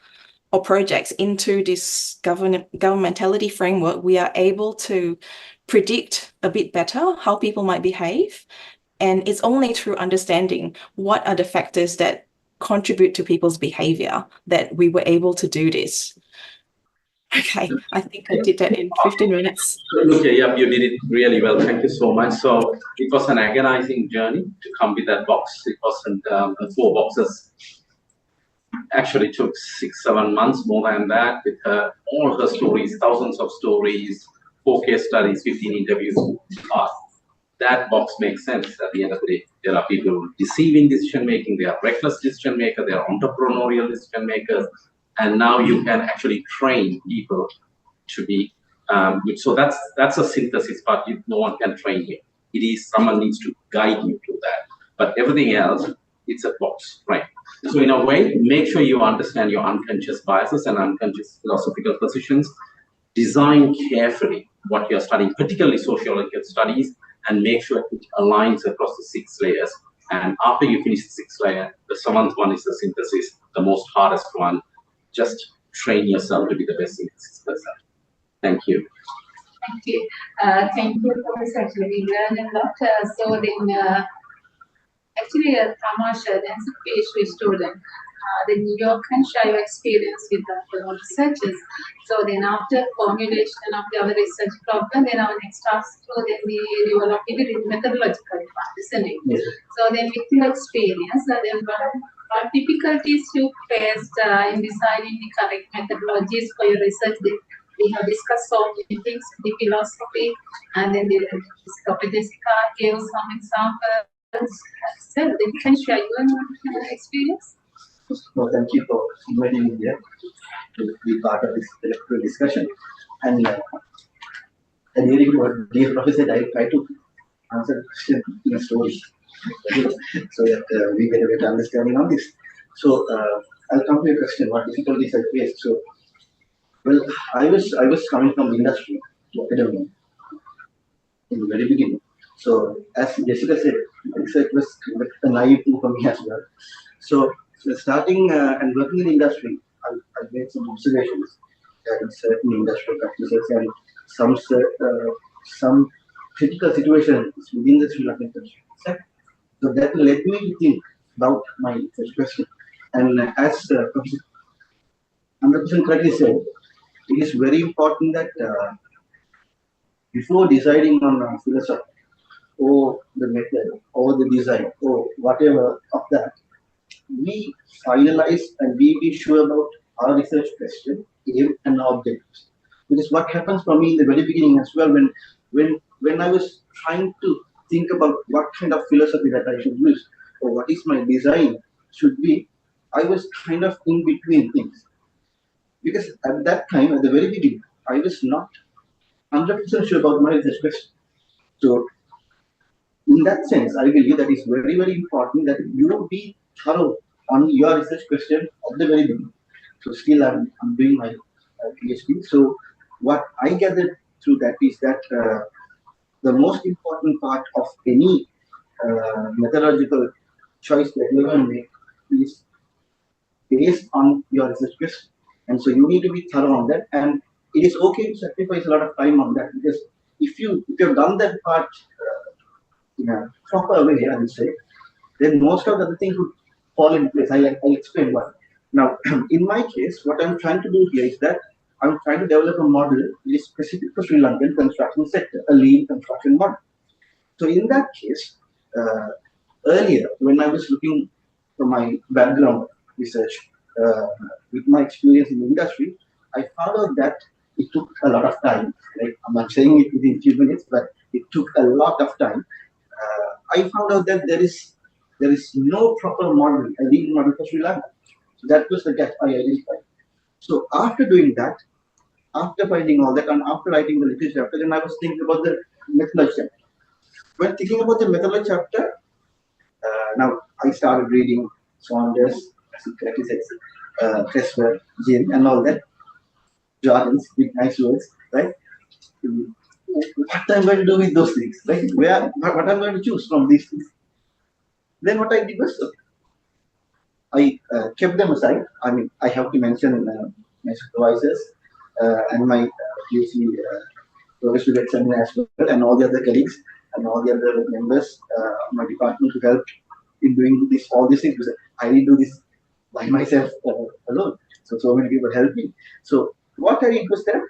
or projects into this governmentality framework, we are able to predict a bit better how people might behave. And it's only through understanding what are the factors that contribute to people's behavior that we were able to do this. Okay, I think I did that in 15 minutes. Okay, yeah, you did it really well. Thank you so much. So it was an agonizing journey to come with that box. It wasn't 4 boxes. Actually took 6-7 months, more than that, with all her stories, thousands of stories, 4 case studies, 15 interviews. That box makes sense at the end of the day. There are people deceiving decision making, they are reckless decision makers, they are entrepreneurial decision makers, and now you can actually train people to be good. So that's a synthesis, but no one can train you. It is someone needs to guide you to that. But everything else, it's a box, right? So in a way, make sure you understand your unconscious biases and unconscious philosophical positions. Design carefully what you're studying, particularly sociological studies, and make sure it aligns across the 6 layers. And after you finish the 6th layer, the 7th one is the synthesis, the most hardest one. Just train yourself to be the best synthesis person. Thank you. Thank you. Thank you for this. Actually, we learned a lot. So then, actually, Tamasha, there's a PhD student. Then you can share your experience with the researchers. So then after formulation of our research problem, then our next task, so then we develop it in methodological part, isn't it? Yes. So then with your experience, then what difficulties you faced in designing the correct methodologies for your research? We have discussed so many things, the philosophy, and then Dr. Jessica gave some examples. So then you can share your experience. No, thank you for inviting me here to be part of this electoral discussion. And really what dear Professor said, I try to answer the question in a story so that we get a better understanding on this. So I'll come to your question, what difficulties I faced. So, well, I was coming from the industry to academia in the very beginning. So as Jessica said, it was a naive thing for me as well. So starting and working in the industry, I made some observations that in certain industrial practices and some critical situations within the Sri Lankan industry. So that led me to think about my first question. And as Professor 100% correctly said, it is very important that before deciding on philosophy or the method or the design or whatever of that, we finalize and we be sure about our research question, aim, and objectives. Because what happens for me in the very beginning as well, when I was trying to think about what kind of philosophy that I should use, or what is my design should be, I was kind of in between things. Because at that time, at the very beginning, I was not 100% sure about my research question. So in that sense, I believe that it's very, very important that you be thorough on your research question at the very beginning. So still I'm doing my PhD. So what I gathered through that is that the most important part of any methodological choice that you're going to make is based on your research question. And so you need to be thorough on that. And it is okay to sacrifice a lot of time on that, because if you've done that part in a proper way, I would say, then most of the other things would fall in place. I'll explain why. Now, in my case, what I'm trying to do here is that I'm trying to develop a model which is specific for Sri Lankan construction sector, a lean construction model. So in that case, earlier, when I was looking for my background research, with my experience in the industry, I found out that it took a lot of time. Like, I'm not saying it within 2 minutes, but it took a lot of time. I found out that there is no proper model, a lean model for Sri Lanka. So that was the gap I identified. So after doing that, after finding all that, and after writing the literature chapter, then I was thinking about the methodology chapter. When thinking about the methodology chapter, now I started reading Saunders, as you correctly said, Creswell, Jim, and all that jargons, big nice words, right? What I'm going to do with those things, right? What I'm going to choose from these things. Then what I did was, I kept them aside. I mean, I have to mention my supervisors and my PhD progress student examiner as well, and all the other colleagues and all the other members of my department who helped in doing all these things. Because I didn't do this by myself alone. So many people helped me. So what I did was that,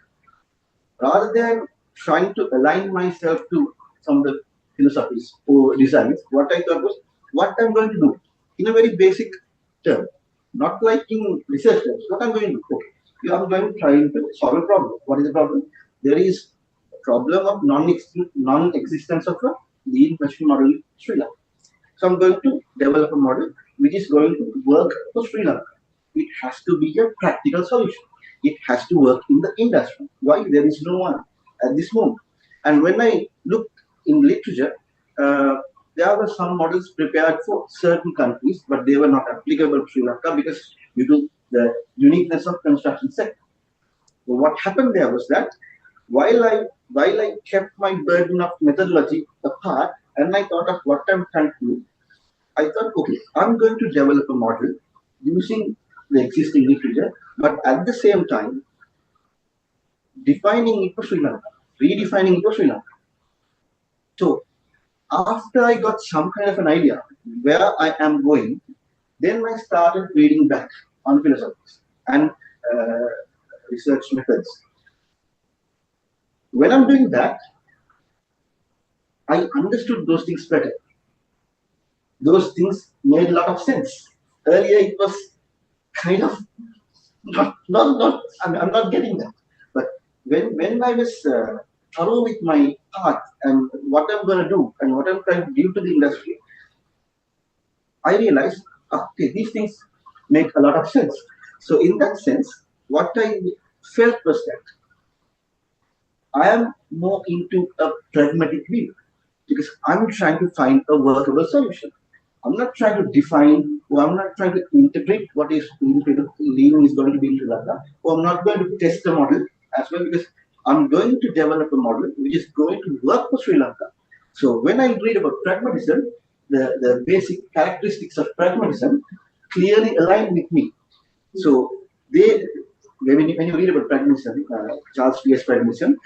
rather than trying to align myself to some of the philosophies or designs, what I thought was, what I'm going to do in a very basic term, not like in research terms. What I'm going to do, okay, I'm going to try to solve a problem. What is the problem? There is a problem of non-existence of a lean machine model in Sri Lanka. So I'm going to develop a model which is going to work for Sri Lanka. It has to be a practical solution. It has to work in the industry. Why? There is no one at this moment. And when I looked in literature, there were some models prepared for certain countries, but they were not applicable to Sri Lanka because due to the uniqueness of construction sector. So what happened there was that while I kept my burden of methodology apart, and I thought of what I'm trying to do, I thought, okay, I'm going to develop a model using the existing literature, but at the same time, defining it for Sri Lanka, redefining it for Sri Lanka. So after I got some kind of an idea where I am going, then I started reading back on philosophies and research methods. When I'm doing that, I understood those things better. Those things made a lot of sense. Earlier, it was kind of not. I'm not getting that. But when I was thorough with my path and what I'm going to do and what I'm trying to give to the industry, I realized, okay, these things make a lot of sense. So in that sense, what I felt was that I am more into a pragmatic view, because I'm trying to find a workable solution. I'm not trying to define, or I'm not trying to interpret what is lean is going to be in Sri Lanka, or I'm not going to test the model as well, because I'm going to develop a model which is going to work for Sri Lanka. So when I read about pragmatism, the basic characteristics of pragmatism clearly align with me. So when you read about pragmatism, Charles Peirce pragmatism,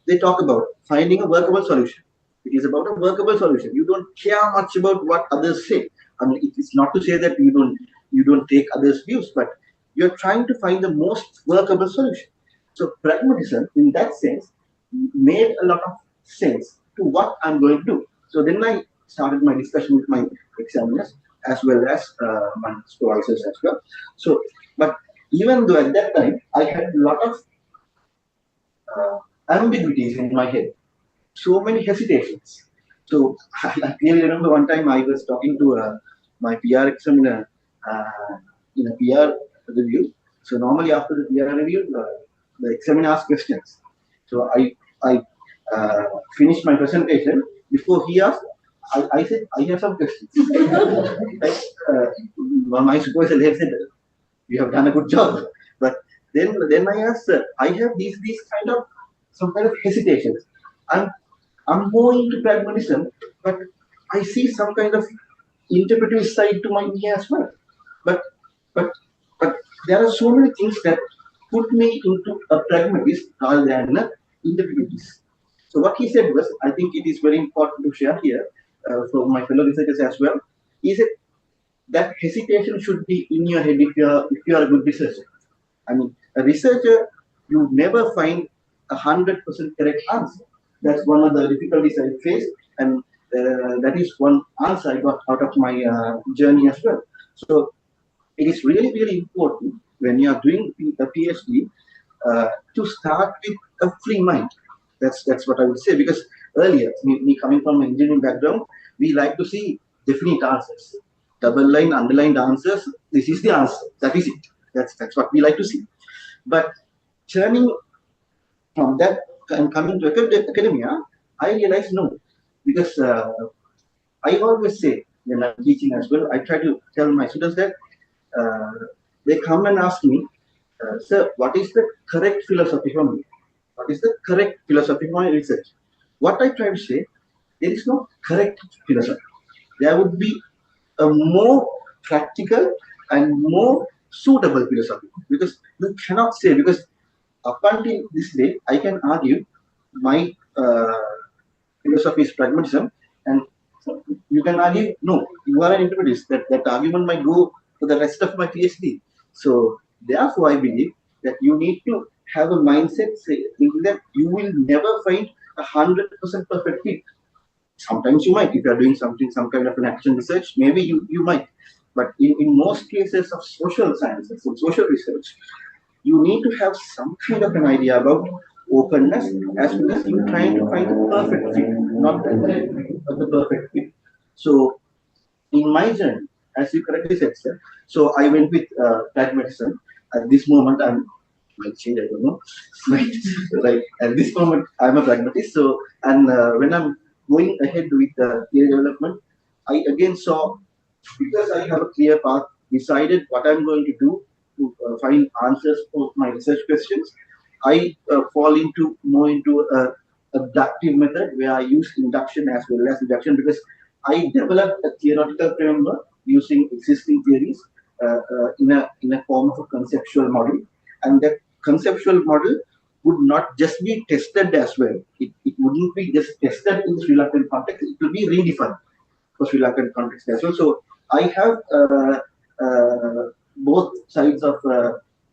they talk about finding a workable solution. It is about a workable solution. You don't care much about what others say. I mean, it's not to say that you don't take others' views, but you're trying to find the most workable solution. So pragmatism, in that sense, made a lot of sense to what I'm going to do. So then I started my discussion with my examiners as well as my supervisors as well. So, but even though at that time I had a lot of ambiguities in my head, so many hesitations. So I clearly remember one time I was talking to my PR examiner in a PR review. So normally after the PR review, the examiner asks questions. So I finished my presentation. Before he asked, I said, I have some questions. Like, my supervisor said, you have done a good job. But then I asked, I have these kind of some kind of hesitations. I'm more into pragmatism, but I see some kind of interpretive side to my me as well. But but but there are so many things that put me into a pragmatist rather than an interpretivist. So what he said was, I think it is very important to share here for my fellow researchers as well. He said that hesitation should be in your head if you are a good researcher. I mean, a researcher, you never find 100% correct answer. That's one of the difficulties I faced, and that is one answer I got out of my journey as well. So it is really, really important when you are doing a PhD to start with a free mind. That's what I would say, because earlier, me coming from an engineering background, we like to see definite answers, double line, underlined answers. This is the answer. That is it. That's what we like to see. But turning from that and coming to academia, I realized no, because I always say when I'm teaching as well, I try to tell my students that they come and ask me, sir, what is the correct philosophy for me? What is the correct philosophy for my research? What I try to say, there is no correct philosophy. There would be a more practical and more suitable philosophy, because you cannot say, because up until this day, I can argue my philosophy is pragmatism, and you can argue, no, you are an interpretivist. That argument might go for the rest of my PhD. So therefore, I believe that you need to have a mindset thinking that you will never find 100% perfect fit. Sometimes you might, if you are doing something, some kind of an action research, maybe you might. But in most cases of social sciences and social research, you need to have some kind of an idea about openness, as well as you trying to find the perfect fit, not the correct fit, but the perfect fit. So in my journey, as you correctly said, sir, so I went with pragmatism. At this moment, might change, I don't know. Right. At this moment, I'm a pragmatist. So, and when I'm going ahead with theory development, I again saw, because I have a clear path, decided what I'm going to do to find answers for my research questions. I fall into more into a abductive method where I use induction as well as deduction, because I developed a theoretical framework using existing theories in a form of a conceptual model, and that conceptual model would not just be tested as well. It wouldn't be just tested in the Sri Lankan context. It will be redefined for Sri Lankan context as well. So I have both sides of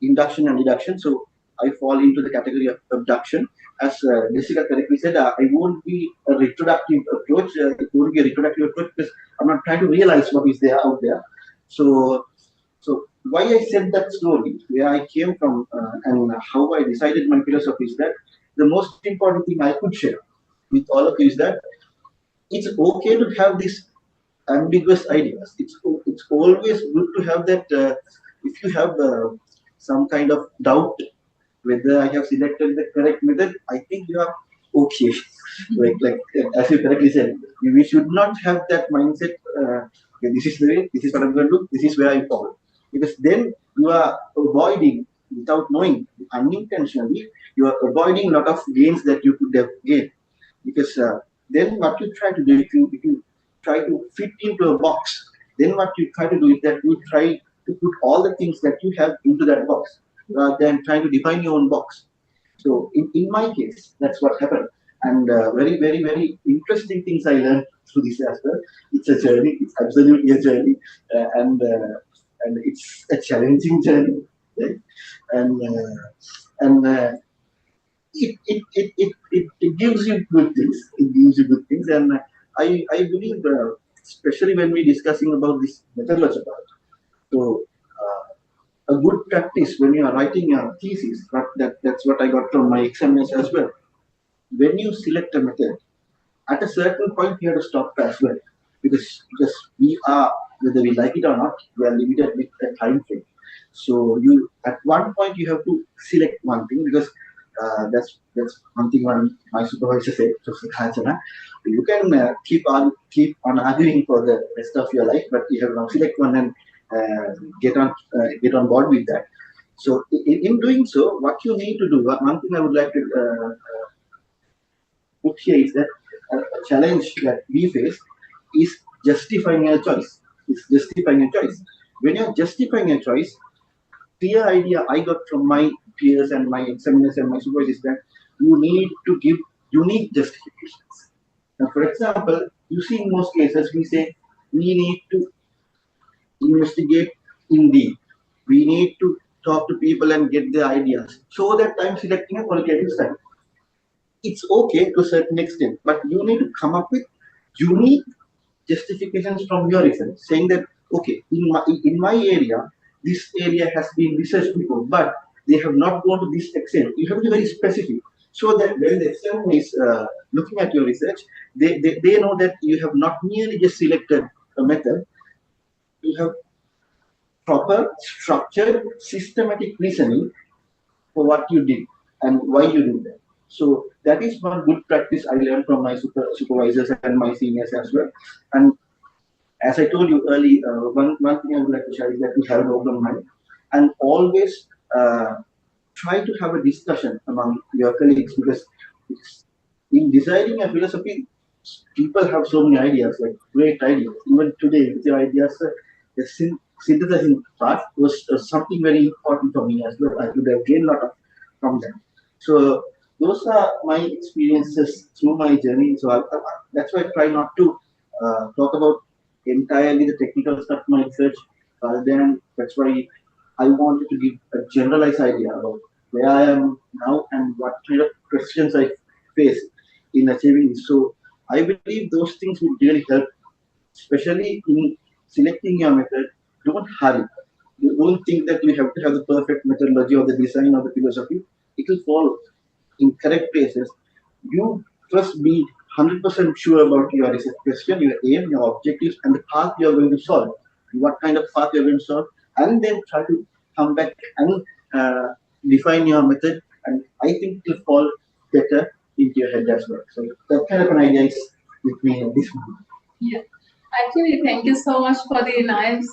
induction and deduction. So I fall into the category of abduction. As Jessica correctly said, I won't be a retroductive approach. It won't be a retroductive approach because I'm not trying to realize what is there out there. So why I said that story, where I came from and how I decided my philosophy, is that the most important thing I could share with all of you is that it's okay to have these ambiguous ideas. It's always good to have that. If you have some kind of doubt whether I have selected the correct method, I think you are okay. like as you correctly said, we should not have that mindset. Okay, this is the way. This is what I'm going to do. This is where I fall, because then you are avoiding, without knowing, unintentionally, you are avoiding a lot of gains that you could have gained, because then what you try to do, if you try to fit into a box, then what you try to do is that you try to put all the things that you have into that box rather than trying to define your own box. So in my case, that's what happened. And very, very, very interesting things I learned through this as well. It's a journey. It's absolutely a journey, and it's a challenging journey. Right? And it gives you good things. It gives you good things, and I believe, especially when we're discussing about this methodology part. So a good practice when you are writing your thesis, but that's what I got from my examiners as well. When you select a method, at a certain point you have to stop as well, because we are, whether we like it or not, we are limited with a time frame. So you, at one point you have to select one thing, because that's one thing my supervisor said. So you can keep on arguing for the rest of your life, but you have to select one and get on board with that. So in doing so, what you need to do, one thing I would like to put here is that a challenge that we face is justifying a choice. Is justifying a choice. When you're justifying a choice, clear idea I got from my peers and my examiners and my supervisors is that you need to give unique justifications. Now, for example, you see in most cases we say we need to investigate in deep. We need to talk to people and get their ideas. So that I'm selecting a qualitative style. It's okay to a certain extent, but you need to come up with unique justifications from your research, saying that okay, in my area, this area has been researched before, but they have not gone to this extent. You have to be very specific, so that when the examiner is looking at your research, they know that you have not merely just selected a method, you have proper, structured, systematic reasoning for what you did and why you did that. So that is one good practice I learned from my supervisors and my seniors as well. And as I told you earlier, one thing I would like to share is that we have an open mind and always try to have a discussion among your colleagues, because in deciding a philosophy, people have so many ideas, like great ideas. Even today, with your ideas, the synthesizing part was something very important for me as well. I could have gained a lot from them. So those are my experiences through my journey. So that's why I try not to talk about entirely the technical stuff of my research. Rather than, that's why I wanted to give a generalized idea about where I am now and what kind of questions I face in achieving this. So I believe those things would really help, especially in selecting your method. Don't hurry. You don't think that you have to have the perfect methodology or the design or the philosophy. It will fall in correct places. You first be 100% sure about your research question, your aim, your objectives, and the path you are going to solve. What kind of path you are going to solve, and then try to come back and define your method. And I think it will fall better into your head as well. So that kind of an idea is with me in this moment. Yeah. Actually, thank you so much for the nice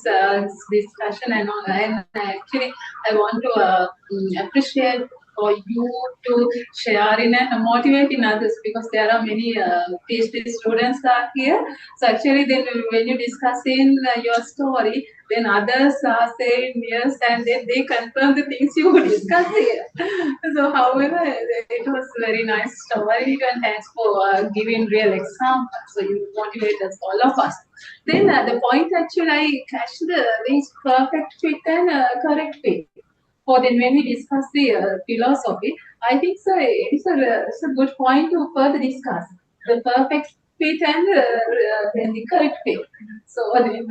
discussion and all. And actually, I want to appreciate for you to share in and motivating others, because there are many PhD students are here. So actually, then when you discussing your story, then others are saying yes, and then they confirm the things you discuss here. So, however, it was very nice story, and thanks for giving real examples. So you motivate us, all of us. Then the point actually I catch is perfect fit and correct fit. For then when we discuss the philosophy, I think so it's a good point to further discuss the perfect fit and then the correct fit. So then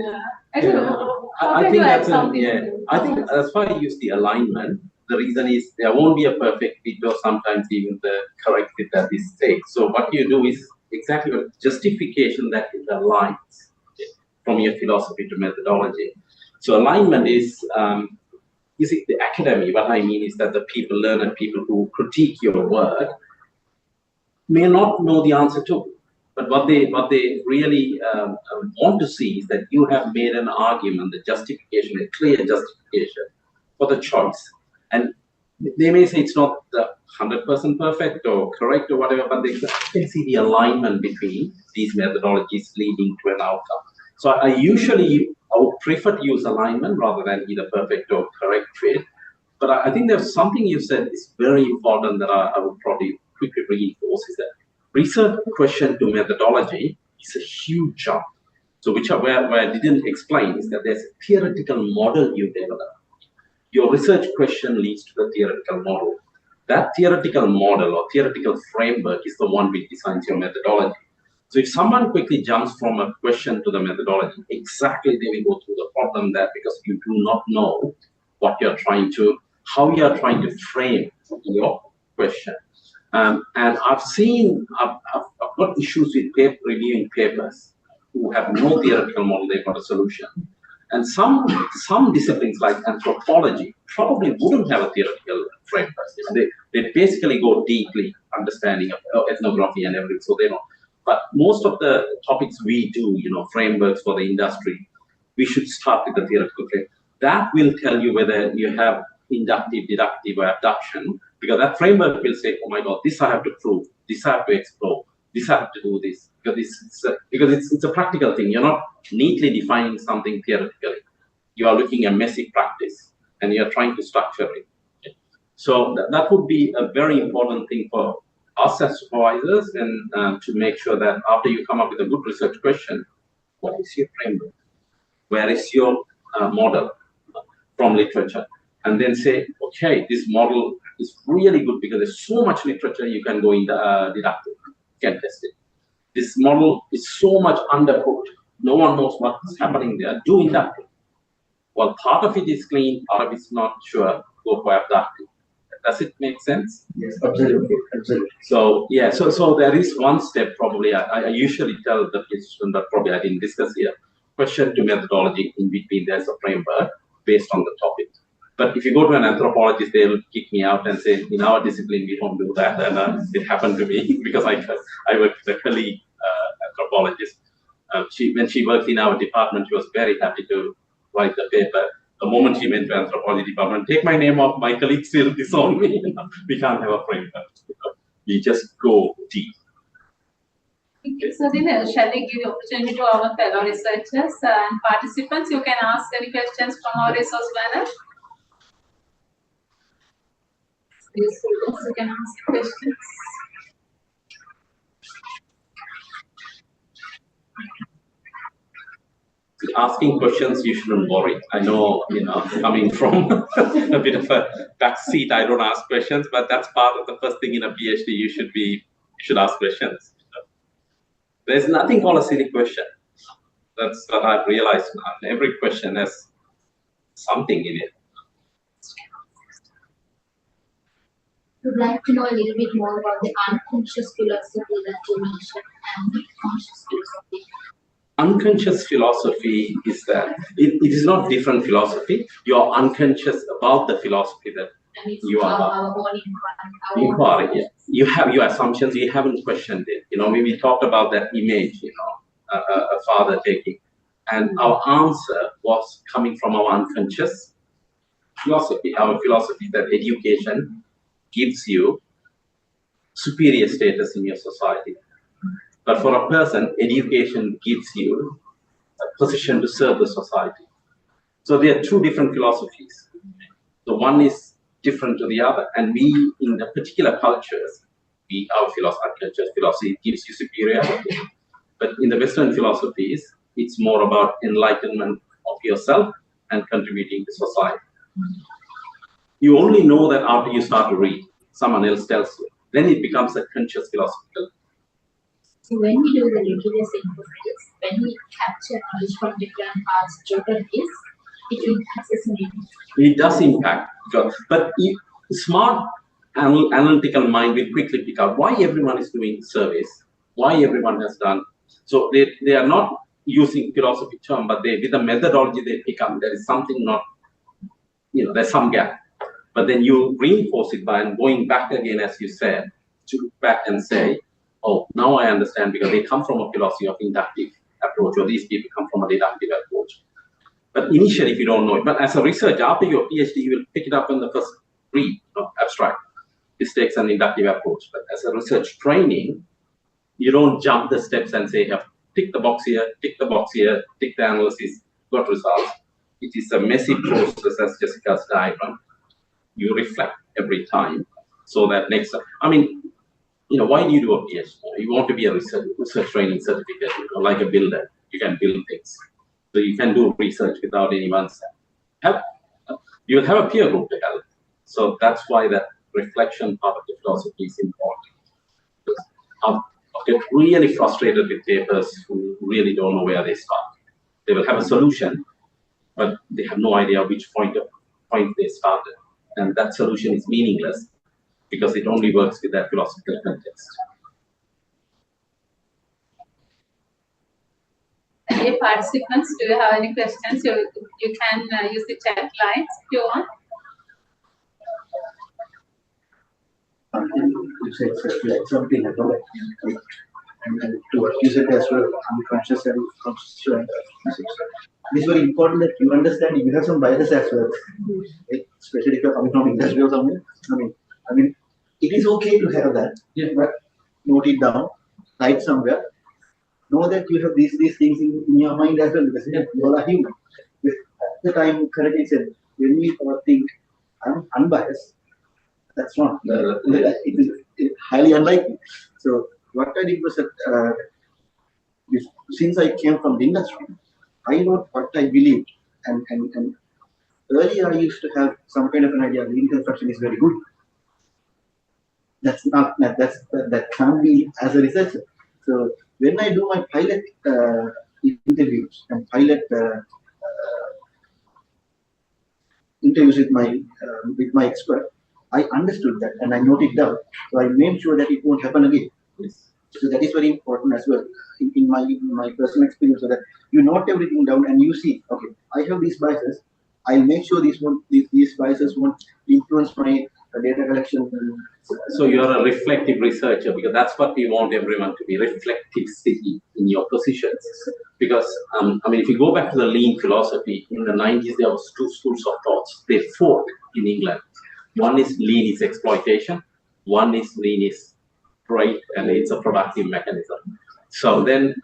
I don't know. I think that's I think that's why I use the alignment. The reason is there won't be a perfect fit, or sometimes even the correct fit at this stage. So what you do is exactly a justification that it aligns from your philosophy to methodology. So alignment is it the academy? What I mean is that the people, learned people who critique your work may not know the answer to. But what they really want to see is that you have made an argument, the justification, a clear justification for the choice. And they may say it's not the 100% perfect or correct or whatever, but they can see the alignment between these methodologies leading to an outcome. So I would prefer to use alignment rather than either perfect or correct fit. But I think there's something you said is very important that I would probably quickly reinforce, is that research question to methodology is a huge jump. So where I didn't explain is that there's a theoretical model you develop. Your research question leads to the theoretical model. That theoretical model or theoretical framework is the one which designs your methodology. So if someone quickly jumps from a question to the methodology, exactly they will go through the problem there, because you do not know what you're trying to, how you're trying to frame your question. And I've got issues with reviewing papers who have no theoretical model, they've got a solution. And some disciplines like anthropology probably wouldn't have a theoretical framework. They basically go deeply understanding of ethnography and everything, so they know. But most of the topics we do, frameworks for the industry, we should start with the theoretical framework. That will tell you whether you have inductive, deductive, or abduction, because that framework will say, oh my God, this I have to prove, this I have to explore, this I have to do this, because it's a practical thing. You're not neatly defining something theoretically. You are looking at messy practice, and you're trying to structure it. Okay? So that would be a very important thing for us as supervisors, and to make sure that after you come up with a good research question, what is your framework? Where is your model from literature? And then say, okay, this model is really good because there's so much literature, you can go in the deductive, you can test it. This model is so much undercooked, no one knows what's happening there, do inductive. Well, part of it is clean, part of it's not sure, go for abductive. Does it make sense? Yes, absolutely, absolutely. So yeah, so there is one step probably. I usually tell the student that probably I didn't discuss here. Question to methodology in between. There's a framework based on the topic. But if you go to an anthropologist, they will kick me out and say, in our discipline we don't do that. And it happened to me because I worked with a colleague anthropologist. When she worked in our department, she was very happy to write the paper. The moment she went to anthropology department, take my name off, my colleagues still disown me. We can't have a framework. We just go deep. Okay, so then shall we give the opportunity to our fellow researchers and participants? You can ask any questions from our resource panel. Please, you can ask questions. Asking questions, you shouldn't worry. I know, coming from a bit of a back seat, I don't ask questions, but that's part of the first thing in a PhD. You should ask questions. There's nothing called a silly question. That's what I've realized now. Every question has something in it. Would like to know a little bit more about the unconscious philosophy that you mentioned and the conscious philosophy. Unconscious philosophy is that it is not different philosophy. You are unconscious about the philosophy that you are about. Our own inquiry. Yeah. You have your assumptions. You haven't questioned it. When we talked about that image, a father taking, and our answer was coming from our unconscious philosophy. Our philosophy that education gives you superior status in your society. But for a person, education gives you a position to serve the society. So there are two different philosophies. So one is different to the other. And we, in the particular cultures, our philosophy gives you superiority. But in the Western philosophies, it's more about enlightenment of yourself and contributing to society. You only know that after you start to read. Someone else tells you. Then it becomes a conscious philosophical. So when we do the rigorous synthesis, when we capture knowledge from different parts of geographies, it impacts us in it does impact. But smart analytical mind will quickly pick out why everyone is doing surveys, why everyone has done. So they are not using philosophy term, but with the methodology they pick up, there is something not, there's some gap. But then you reinforce it by going back again, as you said, to look back and say, oh, now I understand, because they come from a philosophy of inductive approach, or these people come from a deductive approach. But initially, if you don't know it, but as a researcher, after your PhD, you will pick it up in the first read, abstract. This takes an inductive approach. But as a research training, you don't jump the steps and say, tick the box here, tick the box here, tick the analysis, got results. It is a messy process, as Jessica's diagram. You reflect every time, so that next time, why do you do a PhD? You want to be a research training certificate, like a builder. You can build things. So you can do research without anyone's help. You will have a peer group to help. So that's why that reflection part of the philosophy is important. I get really frustrated with papers who really don't know where they start. They will have a solution, but they have no idea which point of point they started. And that solution is meaningless because it only works with that philosophical context. Dear participants, do you have any questions? You can use the chat lines if you want. You said like something like and to what you said as well, unconscious and conscious. It is very important that you understand you have some biases as well, especially if you're coming from industry or something. I mean, it is okay to have that, but note it down, write somewhere. Know that you have these things in your mind as well, because you all are human. At the time, correctly said, when we think I'm unbiased, that's wrong. It is highly unlikely. So what I did was that since I came from the industry, I wrote what I believed, and earlier I used to have some kind of an idea. Lean construction is very good. That's not that can't be as a researcher. So when I do my pilot interviews and pilot interviews with my expert, I understood that and I noted down. So I made sure that it won't happen again. So that is very important as well in my personal experience, so that you note everything down and you see, okay, I have these biases. I'll make sure these biases won't influence my data collection. So you're a reflective researcher, because that's what we want everyone to be, reflective in your positions. Because if you go back to the lean philosophy, in the 90s there was two schools of thoughts. They fought in England. One is lean is exploitation. One is lean is right, and it's a productive mechanism. So then,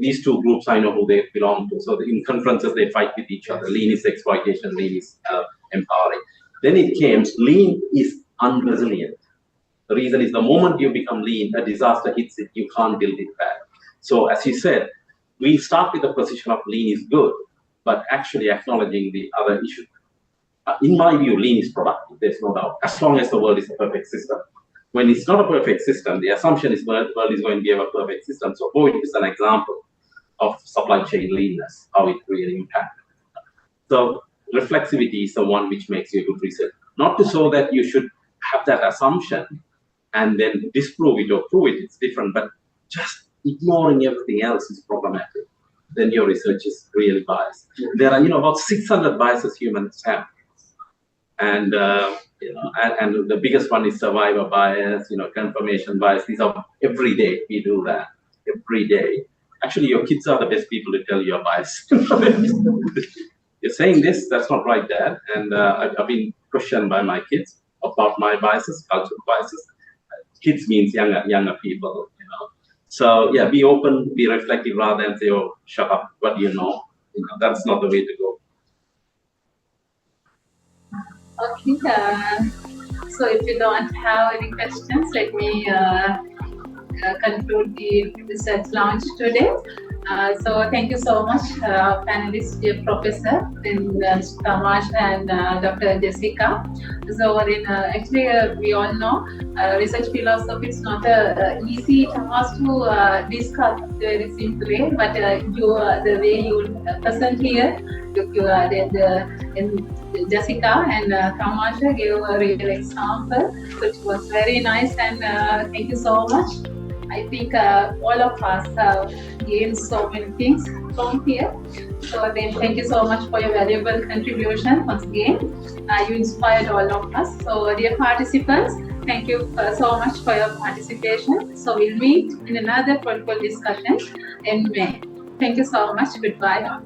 these two groups, I know who they belong to. So in conferences, they fight with each other. Lean is exploitation, lean is empowering. Then it came, lean is unresilient. The reason is the moment you become lean, a disaster hits it, you can't build it back. So as you said, we start with the position of lean is good, but actually acknowledging the other issue. In my view, lean is productive, there's no doubt, as long as the world is a perfect system. When it's not a perfect system, the assumption is the world is going to be a perfect system. So COVID is an example of supply chain leanness, how it really impacts. So reflexivity is the one which makes you a good researcher. Not to show that you should have that assumption and then disprove it or prove it, it's different, but just ignoring everything else is problematic. Then your research is really biased. There are about 600 biases humans have. And and the biggest one is survivor bias, confirmation bias. These are every day we do that, every day. Actually, your kids are the best people to tell you're biased. You're saying this, that's not right, Dad. And I've been questioned by my kids about my biases, cultural biases. Kids means younger people, So yeah, be open, be reflective, rather than say, oh, shut up, what do you know? That's not the way to go. Okay, so if you don't have any questions, let me conclude the research launch today. So thank you so much, panelists, dear Professor Tamash and Dr. Jessica. So actually, we all know research philosophy is not an easy task to discuss very simply, but the way you present here, Jessica and Tamasha gave a real example, which was very nice, and thank you so much. I think all of us have gained so many things from here. So then thank you so much for your valuable contribution once again. You inspired all of us. So dear participants, thank you so much for your participation. So we'll meet in another protocol discussion in May. Thank you so much. Goodbye.